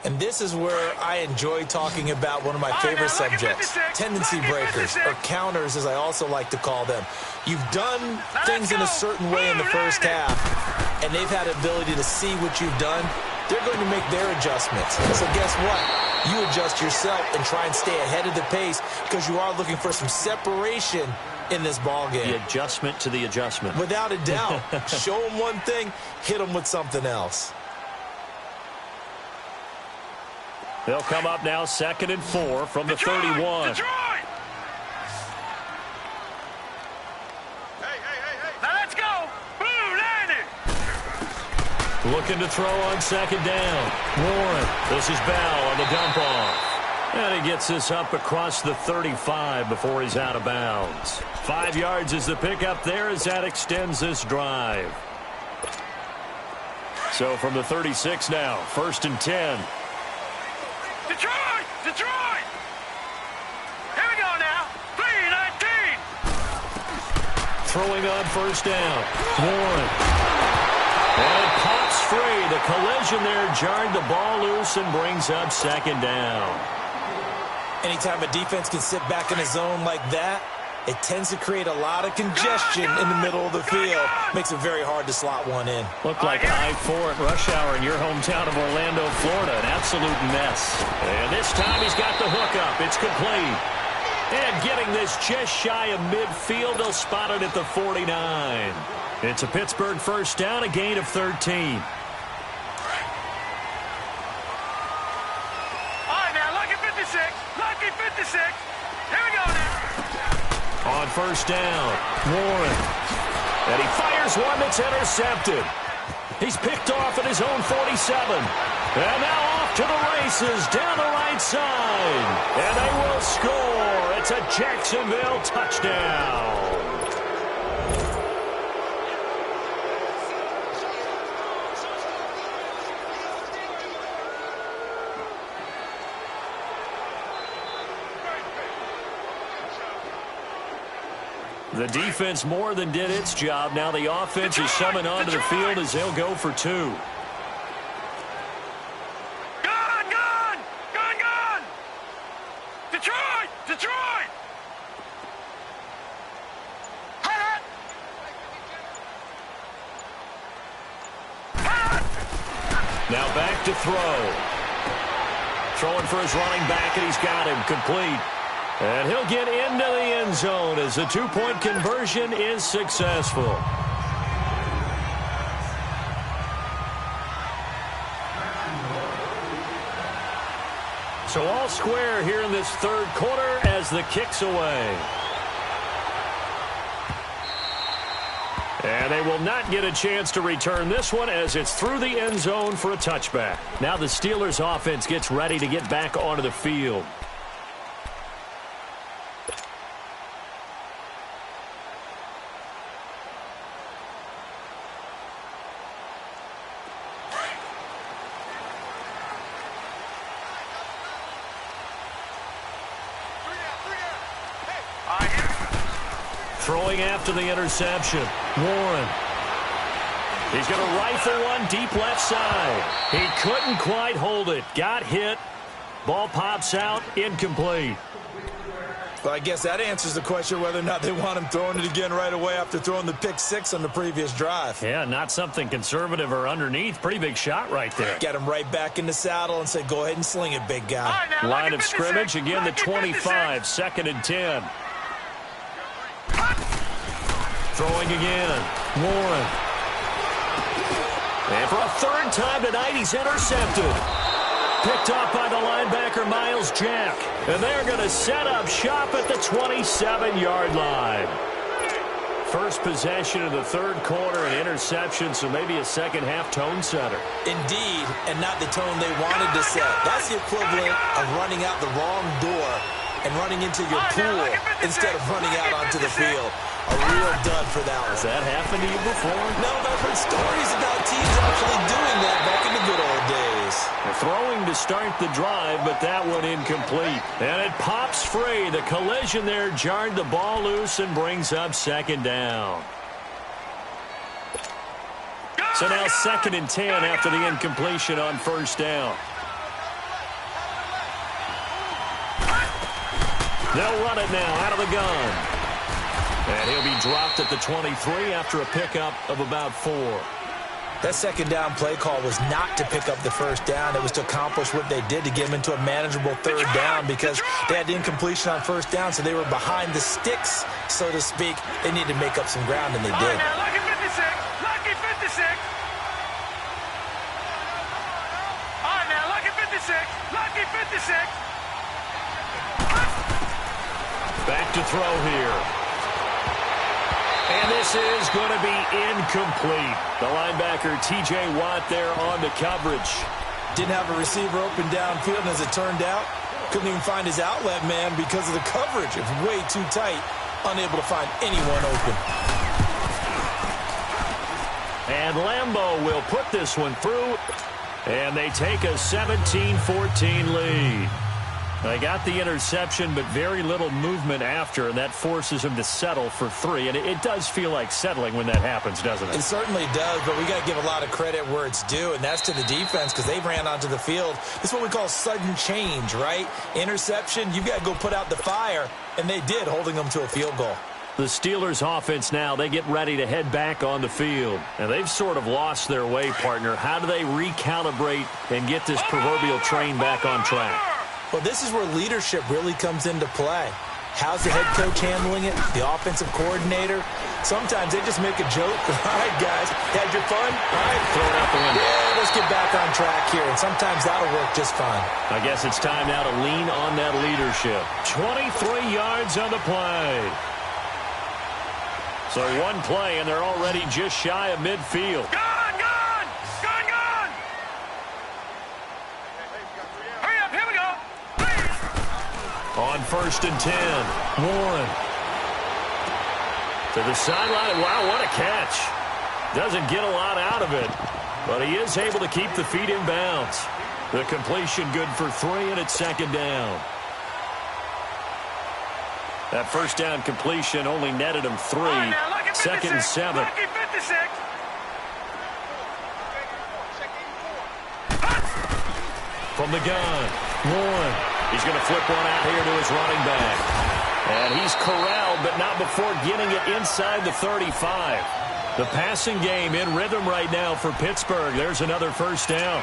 And this is where I enjoy talking about one of my favorite subjects, tendency breakers, or counters as I also like to call them. You've done things in a certain way in the first half, and they've had the ability to see what you've done. They're going to make their adjustments. So guess what? You adjust yourself and try and stay ahead of the pace because you are looking for some separation in this ball game. The adjustment to the adjustment. Without a doubt. Show them one thing, hit them with something else. They'll come up now 2nd and 4 from the 31. Detroit! Now let's go! Boom, landed! Looking to throw on 2nd down. Warren. This is Bell on the dump off. And he gets this up across the 35 before he's out of bounds. 5 yards is the pickup there as that extends this drive. So from the 36 now, 1st and 10. Detroit! Detroit! Here we go now. 3-19. Throwing on 1st down. Warren. And it pops free. The collision there jarred the ball loose and brings up 2nd down. Anytime a defense can sit back in a zone like that, it tends to create a lot of congestion in the middle of the field. Makes it very hard to slot one in. Looked like I-4 at rush hour in your hometown of Orlando, Florida. An absolute mess. And this time he's got the hook up. It's complete. And getting this just shy of midfield, they'll spot it at the 49. It's a Pittsburgh 1st down, a gain of 13. All right, now, lucky 56. Lucky 56. Here we go now. On 1st down, Warren. And he fires one that's intercepted. He's picked off at his own 47. And now off to the races down the right side. And they will score. It's a Jacksonville touchdown. The defense more than did its job. Now the offense is summoned onto the field as they'll go for 2. Gun! Gun! Gun! Gun! Detroit! Detroit! Hot! Hot! Now back to throw. Throwing for his running back, and he's got him complete. And he'll get into the end zone as the 2-point conversion is successful. So all square here in this third quarter as the kick's away. And they will not get a chance to return this one as it's through the end zone for a touchback. Now the Steelers offense gets ready to get back onto the field. Throwing after the interception. Warren. He's going to rifle one deep left side. He couldn't quite hold it. Got hit. Ball pops out. Incomplete. Well, I guess that answers the question whether or not they want him throwing it again right away after throwing the pick 6 on the previous drive. Yeah, not something conservative or underneath. Pretty big shot right there. Get him right back in the saddle and say, go ahead and sling it, big guy. Right, now, Line of scrimmage, again the 25, 2nd and 10. Throwing again. Warren. And for a 3rd time tonight, he's intercepted. picked off by the linebacker, Miles Jack. And they're going to set up shop at the 27-yard line. First possession of the third quarter, an interception, so maybe a second-half tone setter. Indeed, and not the tone they wanted to set. That's the equivalent of running out the wrong door and running into your pool instead of running out onto the field. A real dud for that one. Has that happened to you before? No, but I've heard stories about teams actually doing that back in the good old days. They're throwing to start the drive, but that one incomplete. And it pops free. The collision there jarred the ball loose and brings up second down. So now 2nd and 10 after the incompletion on first down. They'll run it now out of the gun. And he'll be dropped at the 23 after a pickup of about 4. That second down play call was not to pick up the first down. It was to accomplish what they did to get them into a manageable third down because they had incompletion on first down, so they were behind the sticks, so to speak. They needed to make up some ground, and they did. Lucky 56. Lucky 56. All right, now, lucky 56. Lucky 56. Back to throw here. And this is going to be incomplete. The linebacker, T.J. Watt, there on the coverage. Didn't have a receiver open downfield, and as it turned out, couldn't even find his outlet man because of the coverage. It was way too tight, unable to find anyone open. And Lambeau will put this one through, and they take a 17-14 lead. They got the interception, but very little movement after, and that forces him to settle for 3. And it does feel like settling when that happens, doesn't it? It certainly does, but we got to give a lot of credit where it's due, and that's to the defense because they ran onto the field. This is what we call sudden change, right? Interception, you've got to go put out the fire, and they did, holding them to a field goal. The Steelers offense now, they get ready to head back on the field. And they've sort of lost their way, partner. How do they recalibrate and get this proverbial train back on track? Well, this is where leadership really comes into play. How's the head coach handling it? The offensive coordinator? Sometimes they just make a joke. All right, guys, had your fun? All right, throw it out the window. Yeah, let's get back on track here. And sometimes that'll work just fine. I guess it's time now to lean on that leadership. 23 yards on the play. So one play, and they're already just shy of midfield. Gone, gone, gone, gone. Hurry up, here we go. On 1st and 10, Warren. To the sideline. Wow, what a catch. Doesn't get a lot out of it, but he is able to keep the feet in bounds. The completion good for 3, and it's 2nd down. That first down completion only netted him 3. 2nd and 7. Lucky 56. From the gun, Warren. He's going to flip one out here to his running back. And he's corralled, but not before getting it inside the 35. The passing game in rhythm right now for Pittsburgh. There's another first down.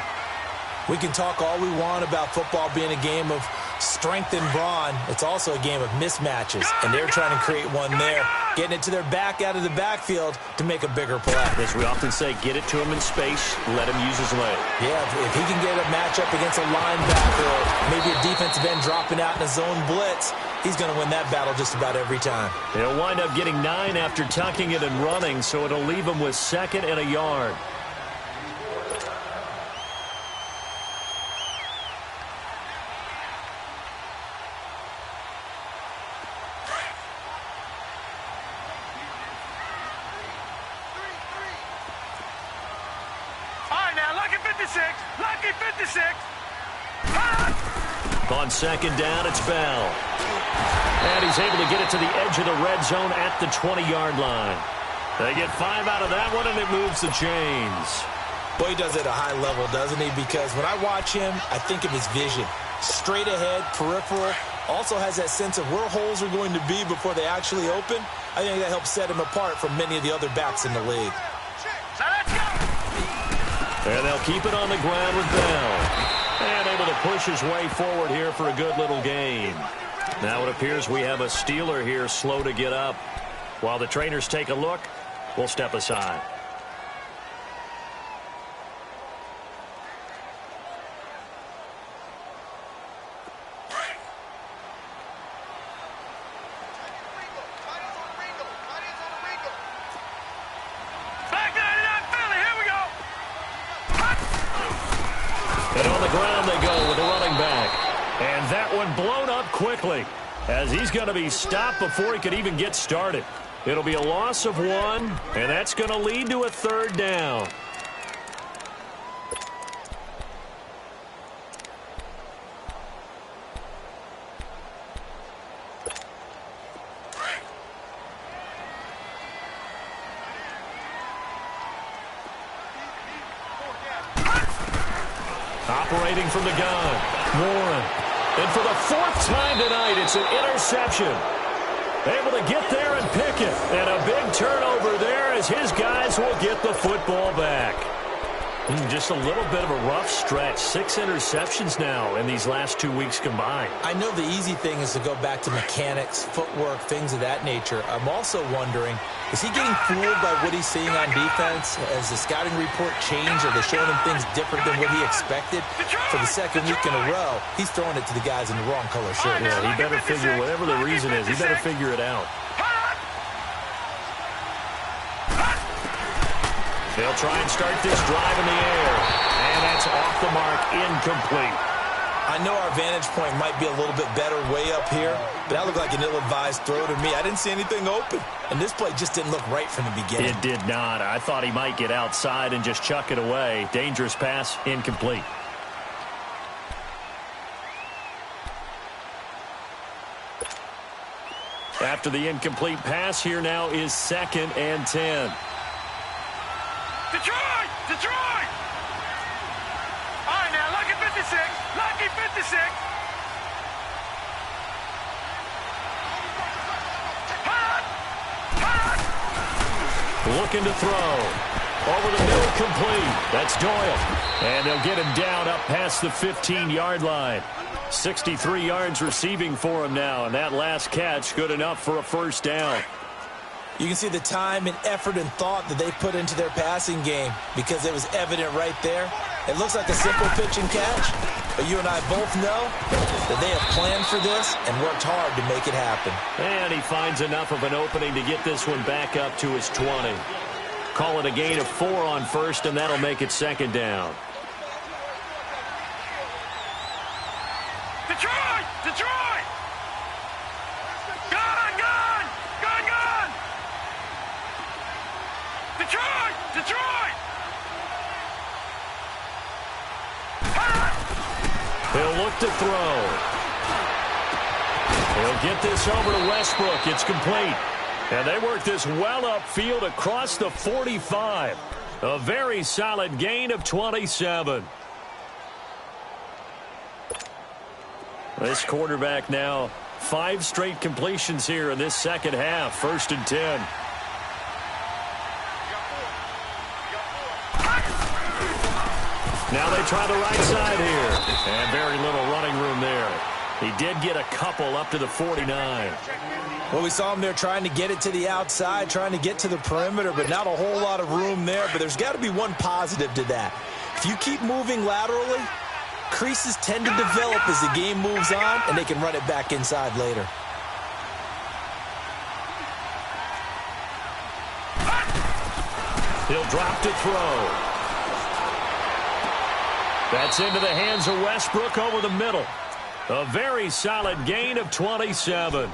We can talk all we want about football being a game of strength and brawn. It's also a game of mismatches, and they're trying to create one there, getting it to their back out of the backfield to make a bigger play. As we often say, get it to him in space, let him use his leg. Yeah, if he can get a matchup against a linebacker or maybe a defensive end dropping out in a zone blitz, he's going to win that battle just about every time. He'll wind up getting 9 after tucking it and running, so it'll leave him with 2nd and a yard. Lucky 56. On 2nd down, it's Bell. And he's able to get it to the edge of the red zone at the 20-yard line. They get 5 out of that one, and it moves the chains. Boy, he does it at a high level, doesn't he? Because when I watch him, I think of his vision. Straight ahead, peripheral. Also has that sense of where holes are going to be before they actually open. I think that helps set him apart from many of the other backs in the league. And they'll keep it on the ground with Bell. And able to push his way forward here for a good little gain. Now it appears we have a Steeler here slow to get up. While the trainers take a look, we'll step aside. and blown up quickly, as he's going to be stopped before he could even get started. It'll be a loss of 1, and that's going to lead to a 3rd down. Operating from the gun, Warren. And for the 4th time tonight, it's an interception. Able to get there and pick it. And a big turnover there as his guys will get the football back. Just a little bit of a rough stretch. 6 interceptions now in these last 2 weeks combined. I know the easy thing is to go back to mechanics, footwork, things of that nature. I'm also wondering, is he getting fooled by what he's seeing on defense? Has the scouting report changed? Are they showing him things different than what he expected? For the 2nd week in a row, he's throwing it to the guys in the wrong color shirt. Yeah, he better figure, whatever the reason is, he better figure it out. They'll try and start this drive in the air. And that's off the mark, incomplete. I know our vantage point might be a little bit better way up here, but that looked like an ill-advised throw to me. I didn't see anything open. And this play just didn't look right from the beginning. It did not. I thought he might get outside and just chuck it away. Dangerous pass, incomplete. After the incomplete pass, here now is 2nd and 10. Detroit! Detroit! All right, now, lucky 56. Lucky 56. Hot! Hot! Looking to throw. Over the middle, complete. That's Doyle. And they'll get him down up past the 15-yard line. 63 yards receiving for him now, and that last catch good enough for a 1st down. You can see the time and effort and thought that they put into their passing game because it was evident right there. It looks like a simple pitch and catch, but you and I both know that they have planned for this and worked hard to make it happen. And he finds enough of an opening to get this one back up to his 20. Call it a gain of 4 on 1st, and that'll make it 2nd down. Detroit! Detroit! Gun! Gun! Gun! Gun! Detroit! Detroit! He'll look to throw. He'll get this over to Westbrook. It's complete. And they work this well upfield across the 45. A very solid gain of 27. This quarterback now 5 straight completions here in this 2nd half. 1st and 10. Now they try the right side here. And very little running room there. He did get a couple up to the 49. Well, we saw him there trying to get it to the outside, trying to get to the perimeter, but not a whole lot of room there. But there's got to be one positive to that. If you keep moving laterally, creases tend to develop as the game moves on, and they can run it back inside later. He'll drop to throw. That's into the hands of Westbrook over the middle. A very solid gain of 27.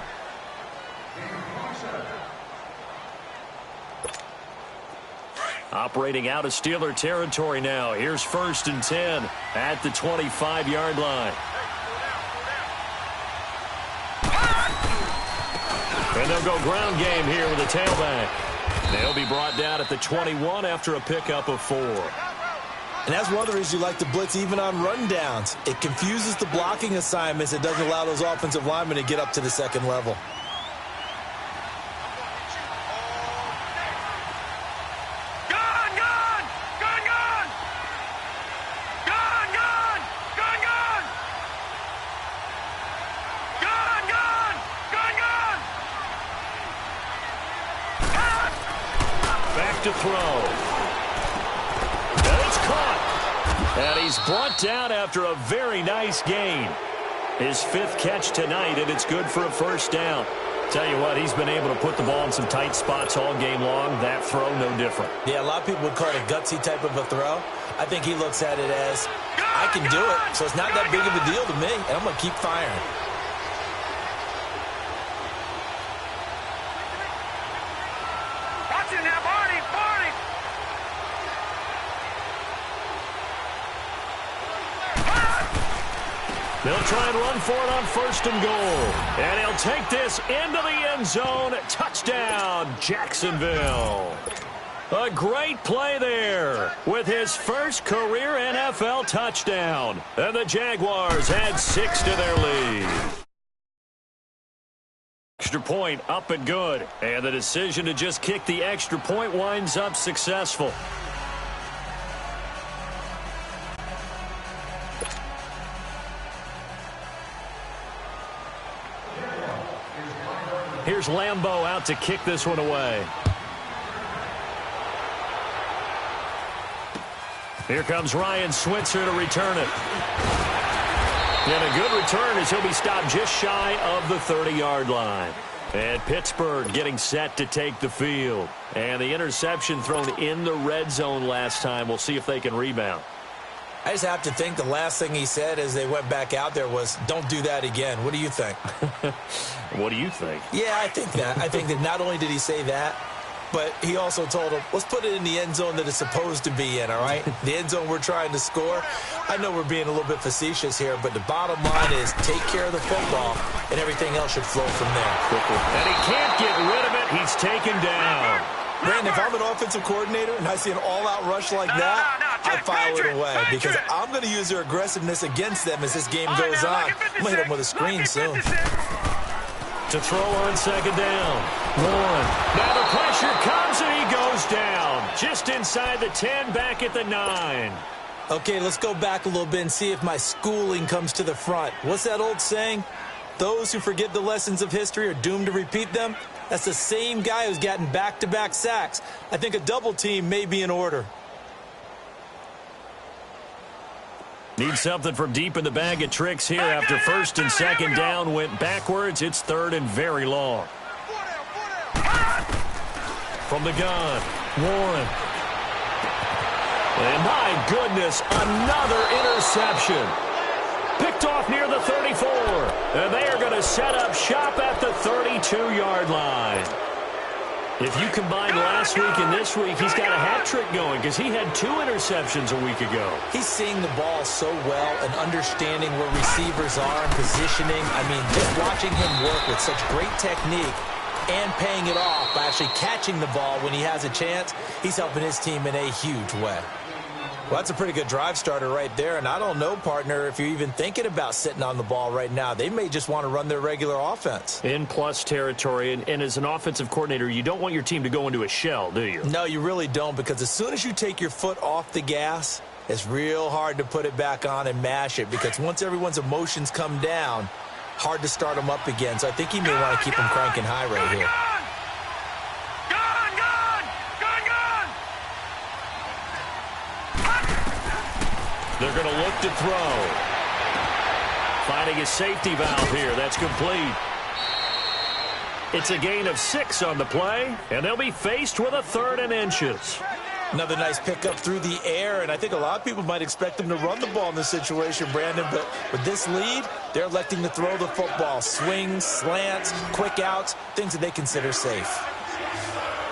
Operating out of Steeler territory now. Here's 1st and 10 at the 25-yard line. And they'll go ground game here with a tailback. They'll be brought down at the 21 after a pickup of 4. And that's one of the reasons you like to blitz even on rundowns. It confuses the blocking assignments. It doesn't allow those offensive linemen to get up to the 2nd level. To throw. And it's caught. And he's brought down after a very nice gain. His 5th catch tonight, and it's good for a 1st down. Tell you what, he's been able to put the ball in some tight spots all game long. That throw, no different. Yeah, a lot of people would call it a gutsy type of a throw. I think he looks at it as, I can do it, so it's not that big of a deal to me, and I'm going to keep firing. Watch it now, Barney, Barney. They'll try and run for it on 1st and goal. And he'll take this into the end zone. Touchdown, Jacksonville. A great play there with his first career NFL touchdown. And the Jaguars add 6 to their lead. Extra point up and good. And the decision to just kick the extra point winds up successful. Here's Lambeau out to kick this one away. Here comes Ryan Switzer to return it. And a good return as he'll be stopped just shy of the 30-yard line. And Pittsburgh getting set to take the field. And the interception thrown in the red zone last time. We'll see if they can rebound. I just have to think the last thing he said as they went back out there was, don't do that again. What do you think? What do you think? Yeah, I think that. I think that not only did he say that, but he also told him, let's put it in the end zone that it's supposed to be in, all right? The end zone we're trying to score. I know we're being a little bit facetious here, but the bottom line is take care of the football, and everything else should flow from there. And he can't get rid of it. He's taken down. Brandon, if I'm an offensive coordinator and I see an all-out rush like that, I file it away because I'm going to use their aggressiveness against them as this game goes on. I'm going to hit them with a screen soon. To throw on 2nd down. Warren. Now the pressure comes and he goes down. Just inside the 10, back at the 9. Okay, let's go back a little bit and see if my schooling comes to the front. What's that old saying? Those who forget the lessons of history are doomed to repeat them. That's the same guy who's gotten back-to-back sacks. I think a double team may be in order. Need something from deep in the bag of tricks here after 1st and 2nd down went backwards. It's 3rd and very long. From the gun, Warren. And my goodness, another interception. Picked off near the 34. And they are going to set up shop at the 32-yard line. If you combine last week and this week, he's got a hat trick going because he had 2 interceptions a week ago. He's seeing the ball so well and understanding where receivers are and positioning. I mean, just watching him work with such great technique and paying it off by actually catching the ball when he has a chance, he's helping his team in a huge way. Well, that's a pretty good drive starter right there, and I don't know, partner, if you're even thinking about sitting on the ball right now. They may just want to run their regular offense. In plus territory, and as an offensive coordinator, you don't want your team to go into a shell, do you? No, you really don't, because as soon as you take your foot off the gas, it's real hard to put it back on and mash it, because once everyone's emotions come down, hard to start them up again. So I think he may want to keep them cranking high right here. They're going to look to throw. Finding a safety valve here. That's complete. It's a gain of 6 on the play, and they'll be faced with a 3rd and inches. Another nice pickup through the air, and I think a lot of people might expect them to run the ball in this situation, Brandon, but with this lead, they're electing to throw the football. Swings, slants, quick outs, things that they consider safe.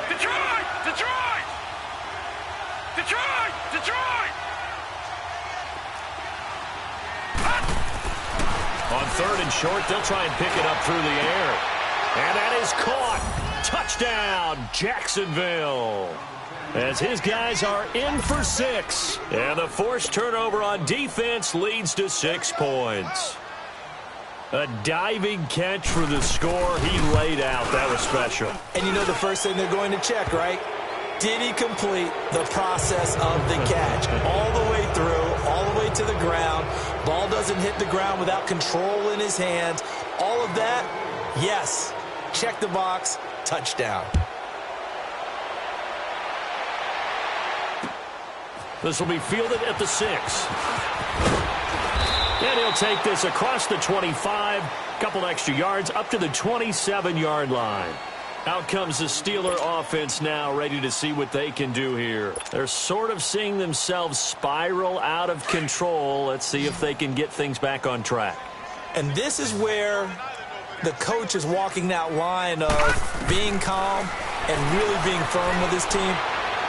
Detroit! Detroit! Detroit! Detroit! On 3rd and short, they'll try and pick it up through the air. And that is caught. Touchdown, Jacksonville. As his guys are in for 6. And the forced turnover on defense leads to 6 points. A diving catch for the score. He laid out. That was special. And you know the first thing they're going to check, right? Did he complete the process of the catch? All the way through, all the way to the ground. Ball doesn't hit the ground without control in his hand. All of that, yes. Check the box, touchdown. This will be fielded at the 6. And he'll take this across the 25, couple extra yards, up to the 27-yard line. Out comes the Steeler offense now, ready to see what they can do here. They're sort of seeing themselves spiral out of control. Let's see if they can get things back on track. And this is where the coach is walking that line of being calm and really being firm with his team.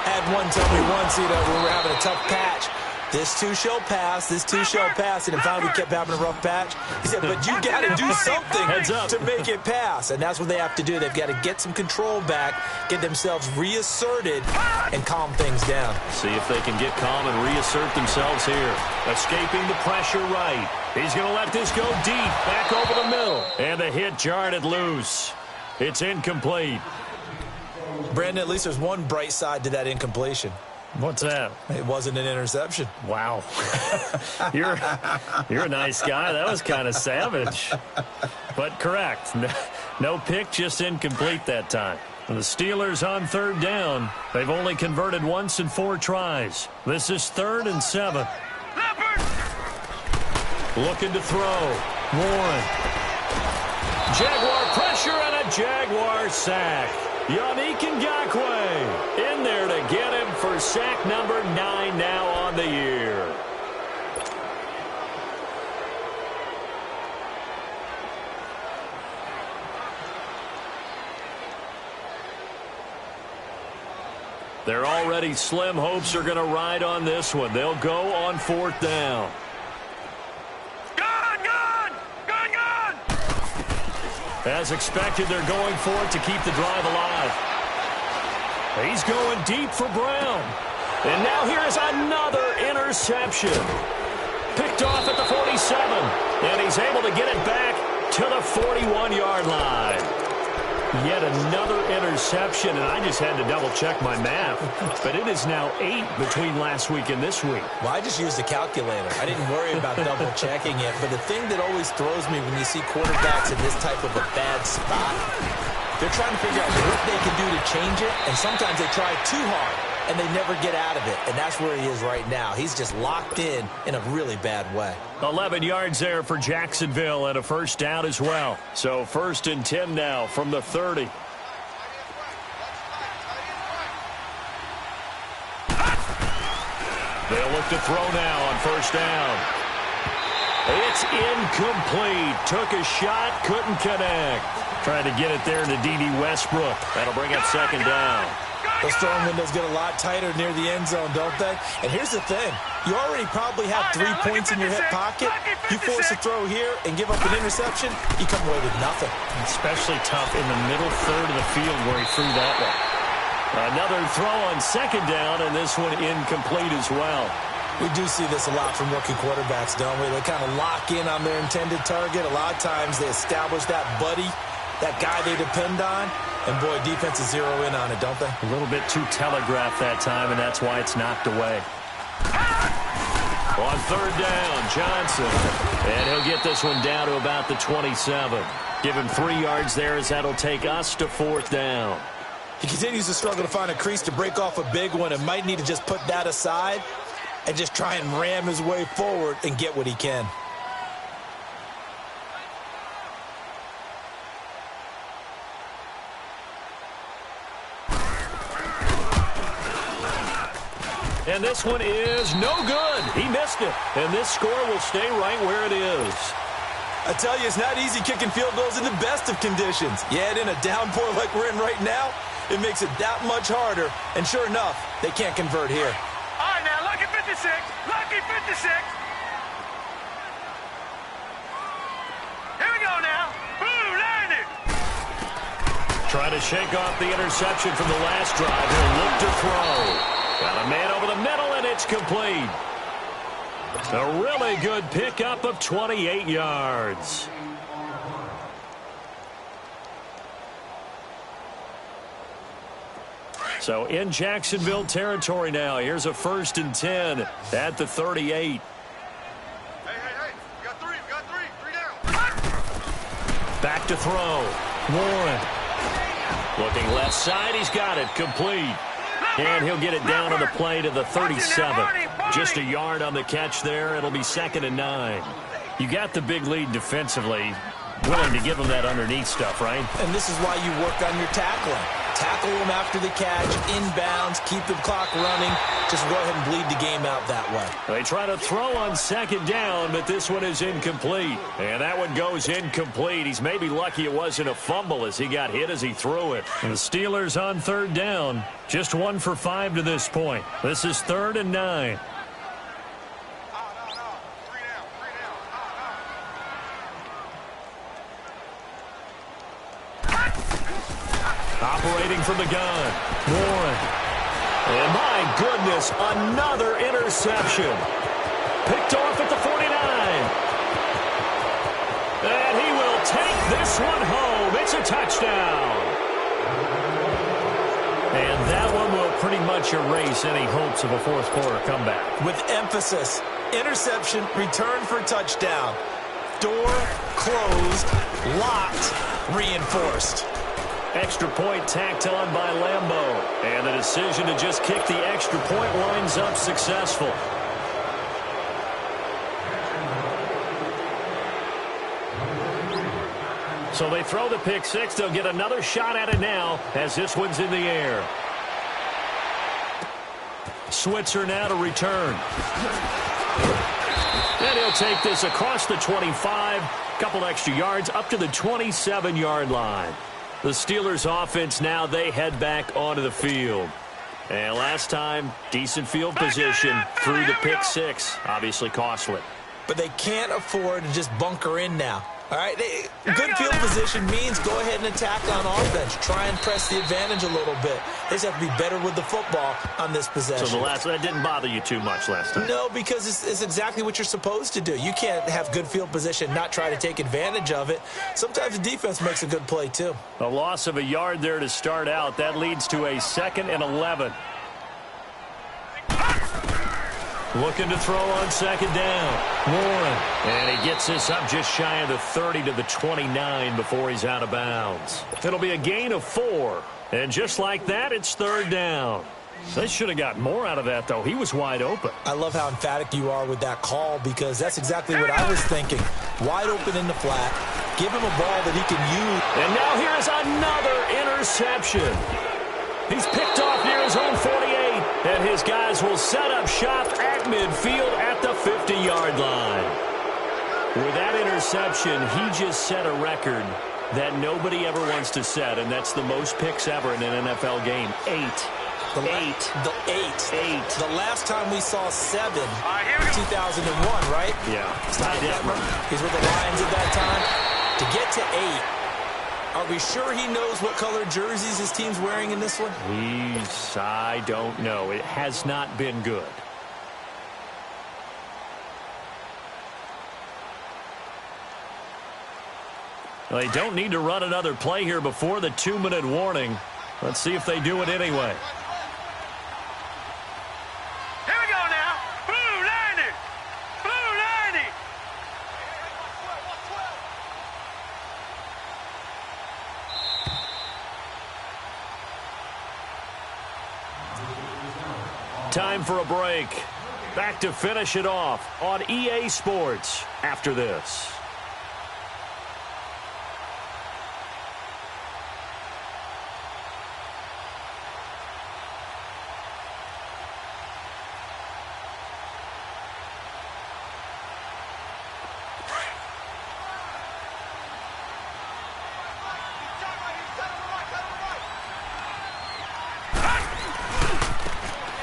Had one tell me once, when we were having a tough patch, this too shall pass, this too shall pass, and finally we kept having a rough patch. He said, but you got to do something to make it pass, and that's what they have to do. They've got to get some control back, get themselves reasserted, and calm things down. See if they can get calm and reassert themselves here. Escaping the pressure right. He's going to let this go deep, back over the middle, and the hit jarred it loose. It's incomplete. Brandon, at least there's one bright side to that incompletion. What's that? It wasn't an interception. Wow. You're a nice guy. That was kind of savage. But correct. No pick, just incomplete that time. The Steelers on third down. They've only converted once in 4 tries. This is 3rd and 7. Looking to throw. Warren. Jaguar pressure and a Jaguar sack. Yannick Ngakoue in there to get him for sack number 9 now on the year. They're already slim hopes are going to ride on this one. They'll go on 4th down. As expected, they're going for it to keep the drive alive. He's going deep for Brown. And now here's another interception. Picked off at the 47. And he's able to get it back to the 41-yard line. Yet another interception, and I just had to double-check my math. But it is now 8 between last week and this week. Well, I just used a calculator. I didn't worry about double-checking it. But the thing that always throws me when you see quarterbacks in this type of a bad spot, they're trying to figure out what they can do to change it, and sometimes they try too hard, and they never get out of it. And that's where he is right now. He's just locked in a really bad way. 11 yards there for Jacksonville and a first down as well. So 1st and 10 now from the 30. They'll look to throw now on 1st down. It's incomplete. Took a shot, couldn't connect. Trying to get it there to D.D. Westbrook. That'll bring up 2nd down. Those throwing windows get a lot tighter near the end zone, don't they? And here's the thing. You already probably have 3 points in your hip pocket. You force a throw here and give up an interception, you come away with nothing. Especially tough in the middle third of the field where he threw that one. Another throw on 2nd down, and this one incomplete as well. We do see this a lot from rookie quarterbacks, don't we? They kind of lock in on their intended target. A lot of times they establish that buddy, that guy they depend on. And, boy, defenses zero in on it, don't they? A little bit too telegraphed that time, and that's why it's knocked away. On 3rd down, Johnson. And he'll get this one down to about the 27. Give him 3 yards there as that'll take us to 4th down. He continues to struggle to find a crease to break off a big one and might need to just put that aside and just try and ram his way forward and get what he can. And this one is no good. He missed it. And this score will stay right where it is. I tell you, it's not easy kicking field goals in the best of conditions. Yet in a downpour like we're in right now, it makes it that much harder. And sure enough, they can't convert here. All right, now, lucky 56. Lucky 56. Here we go now. Boom, landed. Trying to shake off the interception from the last drive. He'll look to throw. Got a man over the middle, and it's complete. A really good pickup of 28 yards. So in Jacksonville territory now. Here's a 1st and 10 at the 38. Hey, we got 3. We got 3. 3 down. Back to throw. Warren. Looking left side. He's got it. Complete. And he'll get it down on the play to the 37. Just a yard on the catch there. It'll be 2nd and 9. You got the big lead defensively. willing to give him that underneath stuff, right? And this is why you work on your tackling. Tackle him after the catch, inbounds, keep the clock running. Just go ahead and bleed the game out that way. They try to throw on second down, but this one is incomplete. And that one goes incomplete. He's maybe lucky it wasn't a fumble as he got hit as he threw it. And the Steelers on third down. Just 1 for 5 to this point. This is 3rd and 9. Operating from the gun, Warren. And my goodness, another interception. Picked off at the 49. And he will take this one home. It's a touchdown. And that one will pretty much erase any hopes of a fourth quarter comeback. With emphasis, interception, return for touchdown. Door closed, locked, reinforced. Extra point tacked on by Lambeau. And the decision to just kick the extra point lines up successful. So they throw the pick six. They'll get another shot at it now as this one's in the air. Switzer now to return. And he'll take this across the 25. Couple extra yards up to the 27-yard line. The Steelers offense now, they head back onto the field. And last time, decent field position through the pick six. Obviously costly. But they can't afford to just bunker in now. All right, good field position means go ahead and attack on offense. Try and press the advantage a little bit. They just have to be better with the football on this possession. So that didn't bother you too much last time? No, because it's exactly what you're supposed to do. You can't have good field position, not try to take advantage of it. Sometimes the defense makes a good play, too. A loss of a yard there to start out. That leads to a 2nd and 11. Looking to throw on second down. Warren. And he gets this up just shy of the 30 to the 29 before he's out of bounds. It'll be a gain of 4. And just like that, it's 3rd down. They should have got more out of that, though. He was wide open. I love how emphatic you are with that call because that's exactly what I was thinking. Wide open in the flat. Give him a ball that he can use. And now here's another interception. He's picked off near his own 48, and his guys will set up shop at midfield at the 50-yard line. With that interception, he just set a record that nobody ever wants to set, and that's the most picks ever in an NFL game. 8. The last time we saw 7, 2001, right? Yeah. He's with the Lions at that time. To get to 8. Are we sure he knows what color jerseys his team's wearing in this one? I don't know. It has not been good. Well, they don't need to run another play here before the 2-minute warning. Let's see if they do it anyway. Here we go now. Blue 90. Blue 90. Time for a break. Back to finish it off on EA Sports after this.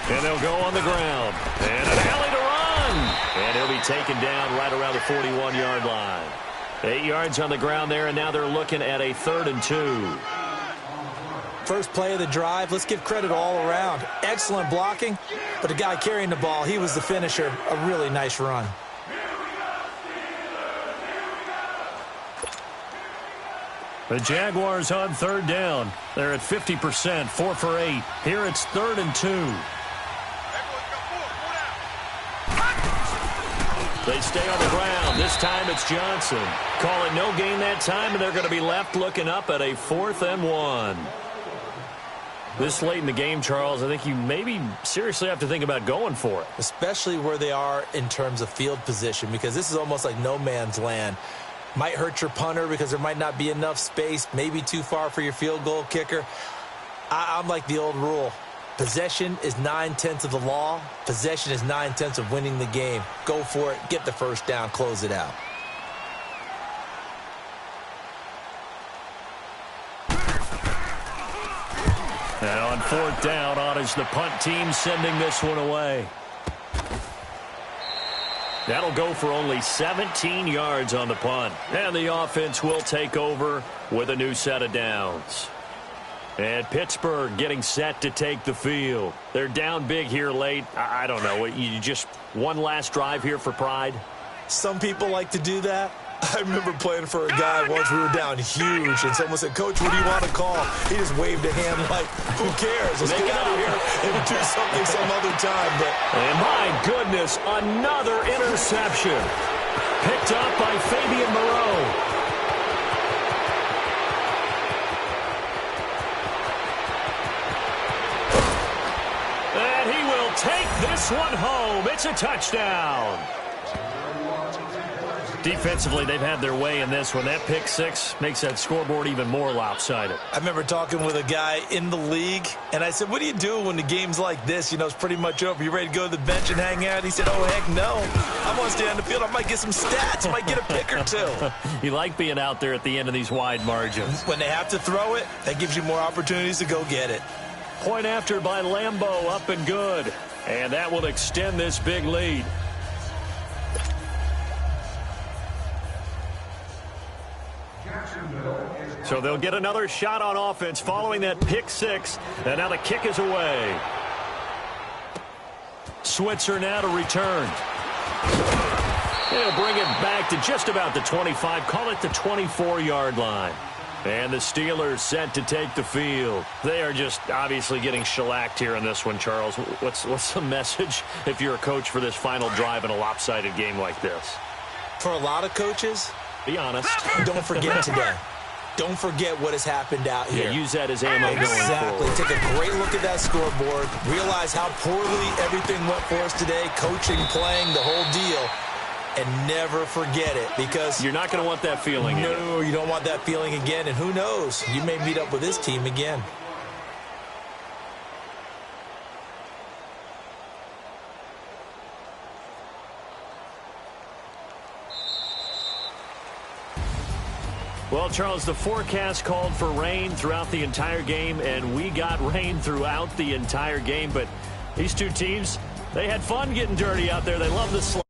And they'll go on the ground. And an alley to run. And he'll be taken down right around the 41-yard line. 8 yards on the ground there, and now they're looking at a 3rd and 2. First play of the drive. Let's give credit all around. Excellent blocking, but the guy carrying the ball, he was the finisher. A really nice run. The Jaguars on 3rd down. They're at 50%, 4 for 8. Here it's 3rd and 2. They stay on the ground. This time it's Johnson. Call it no gain that time, and they're going to be left looking up at a 4th and 1. This late in the game, Charles, I think you maybe seriously have to think about going for it. Especially where they are in terms of field position, because this is almost like no man's land. Might hurt your punter because there might not be enough space, maybe too far for your field goal kicker. I'm like the old rule. Possession is 9/10 of the law. Possession is 9/10 of winning the game. Go for it. Get the first down. Close it out. And on 4th down, on is the punt team sending this one away. That'll go for only 17 yards on the punt. And the offense will take over with a new set of downs. And Pittsburgh getting set to take the field. They're down big here late. I don't know. You just one last drive here for pride? Some people like to do that. I remember playing for a guy once. We were down huge, and someone said, "Coach, what do you want to call?" He just waved a hand like, "Who cares? Let's get out of here and do something some other time." But and my goodness, another interception. Picked up by Fabian Moreau. And he will take this one home. It's a touchdown. Defensively, they've had their way in this one. That pick six makes that scoreboard even more lopsided. I remember talking with a guy in the league, and I said, "What do you do when the game's like this? You know, it's pretty much over. You ready to go to the bench and hang out?" He said, "Oh, heck no. I want to stay on the field. I might get some stats. I might get a pick or two." You like being out there at the end of these wide margins. When they have to throw it, that gives you more opportunities to go get it. Point after by Lambeau, up and good. And that will extend this big lead. So they'll get another shot on offense following that pick six. And now the kick is away. Switzer now to return. They'll bring it back to just about the 25. Call it the 24-yard line. And the Steelers set to take the field. They are just obviously getting shellacked here in this one, Charles. What's the message if you're a coach for this final drive in a lopsided game like this? For a lot of coaches, be honest. Don't forget today. Don't forget what has happened out here. Yeah, use that as ammo going forward. Exactly. Take a great look at that scoreboard. Realize how poorly everything went for us today. Coaching, playing, the whole deal. And never forget it, because you're not going to want that feeling again. No, you don't want that feeling again. And who knows? You may meet up with this team again. Well, Charles, the forecast called for rain throughout the entire game, and we got rain throughout the entire game. But these two teams, they had fun getting dirty out there. They love the slide.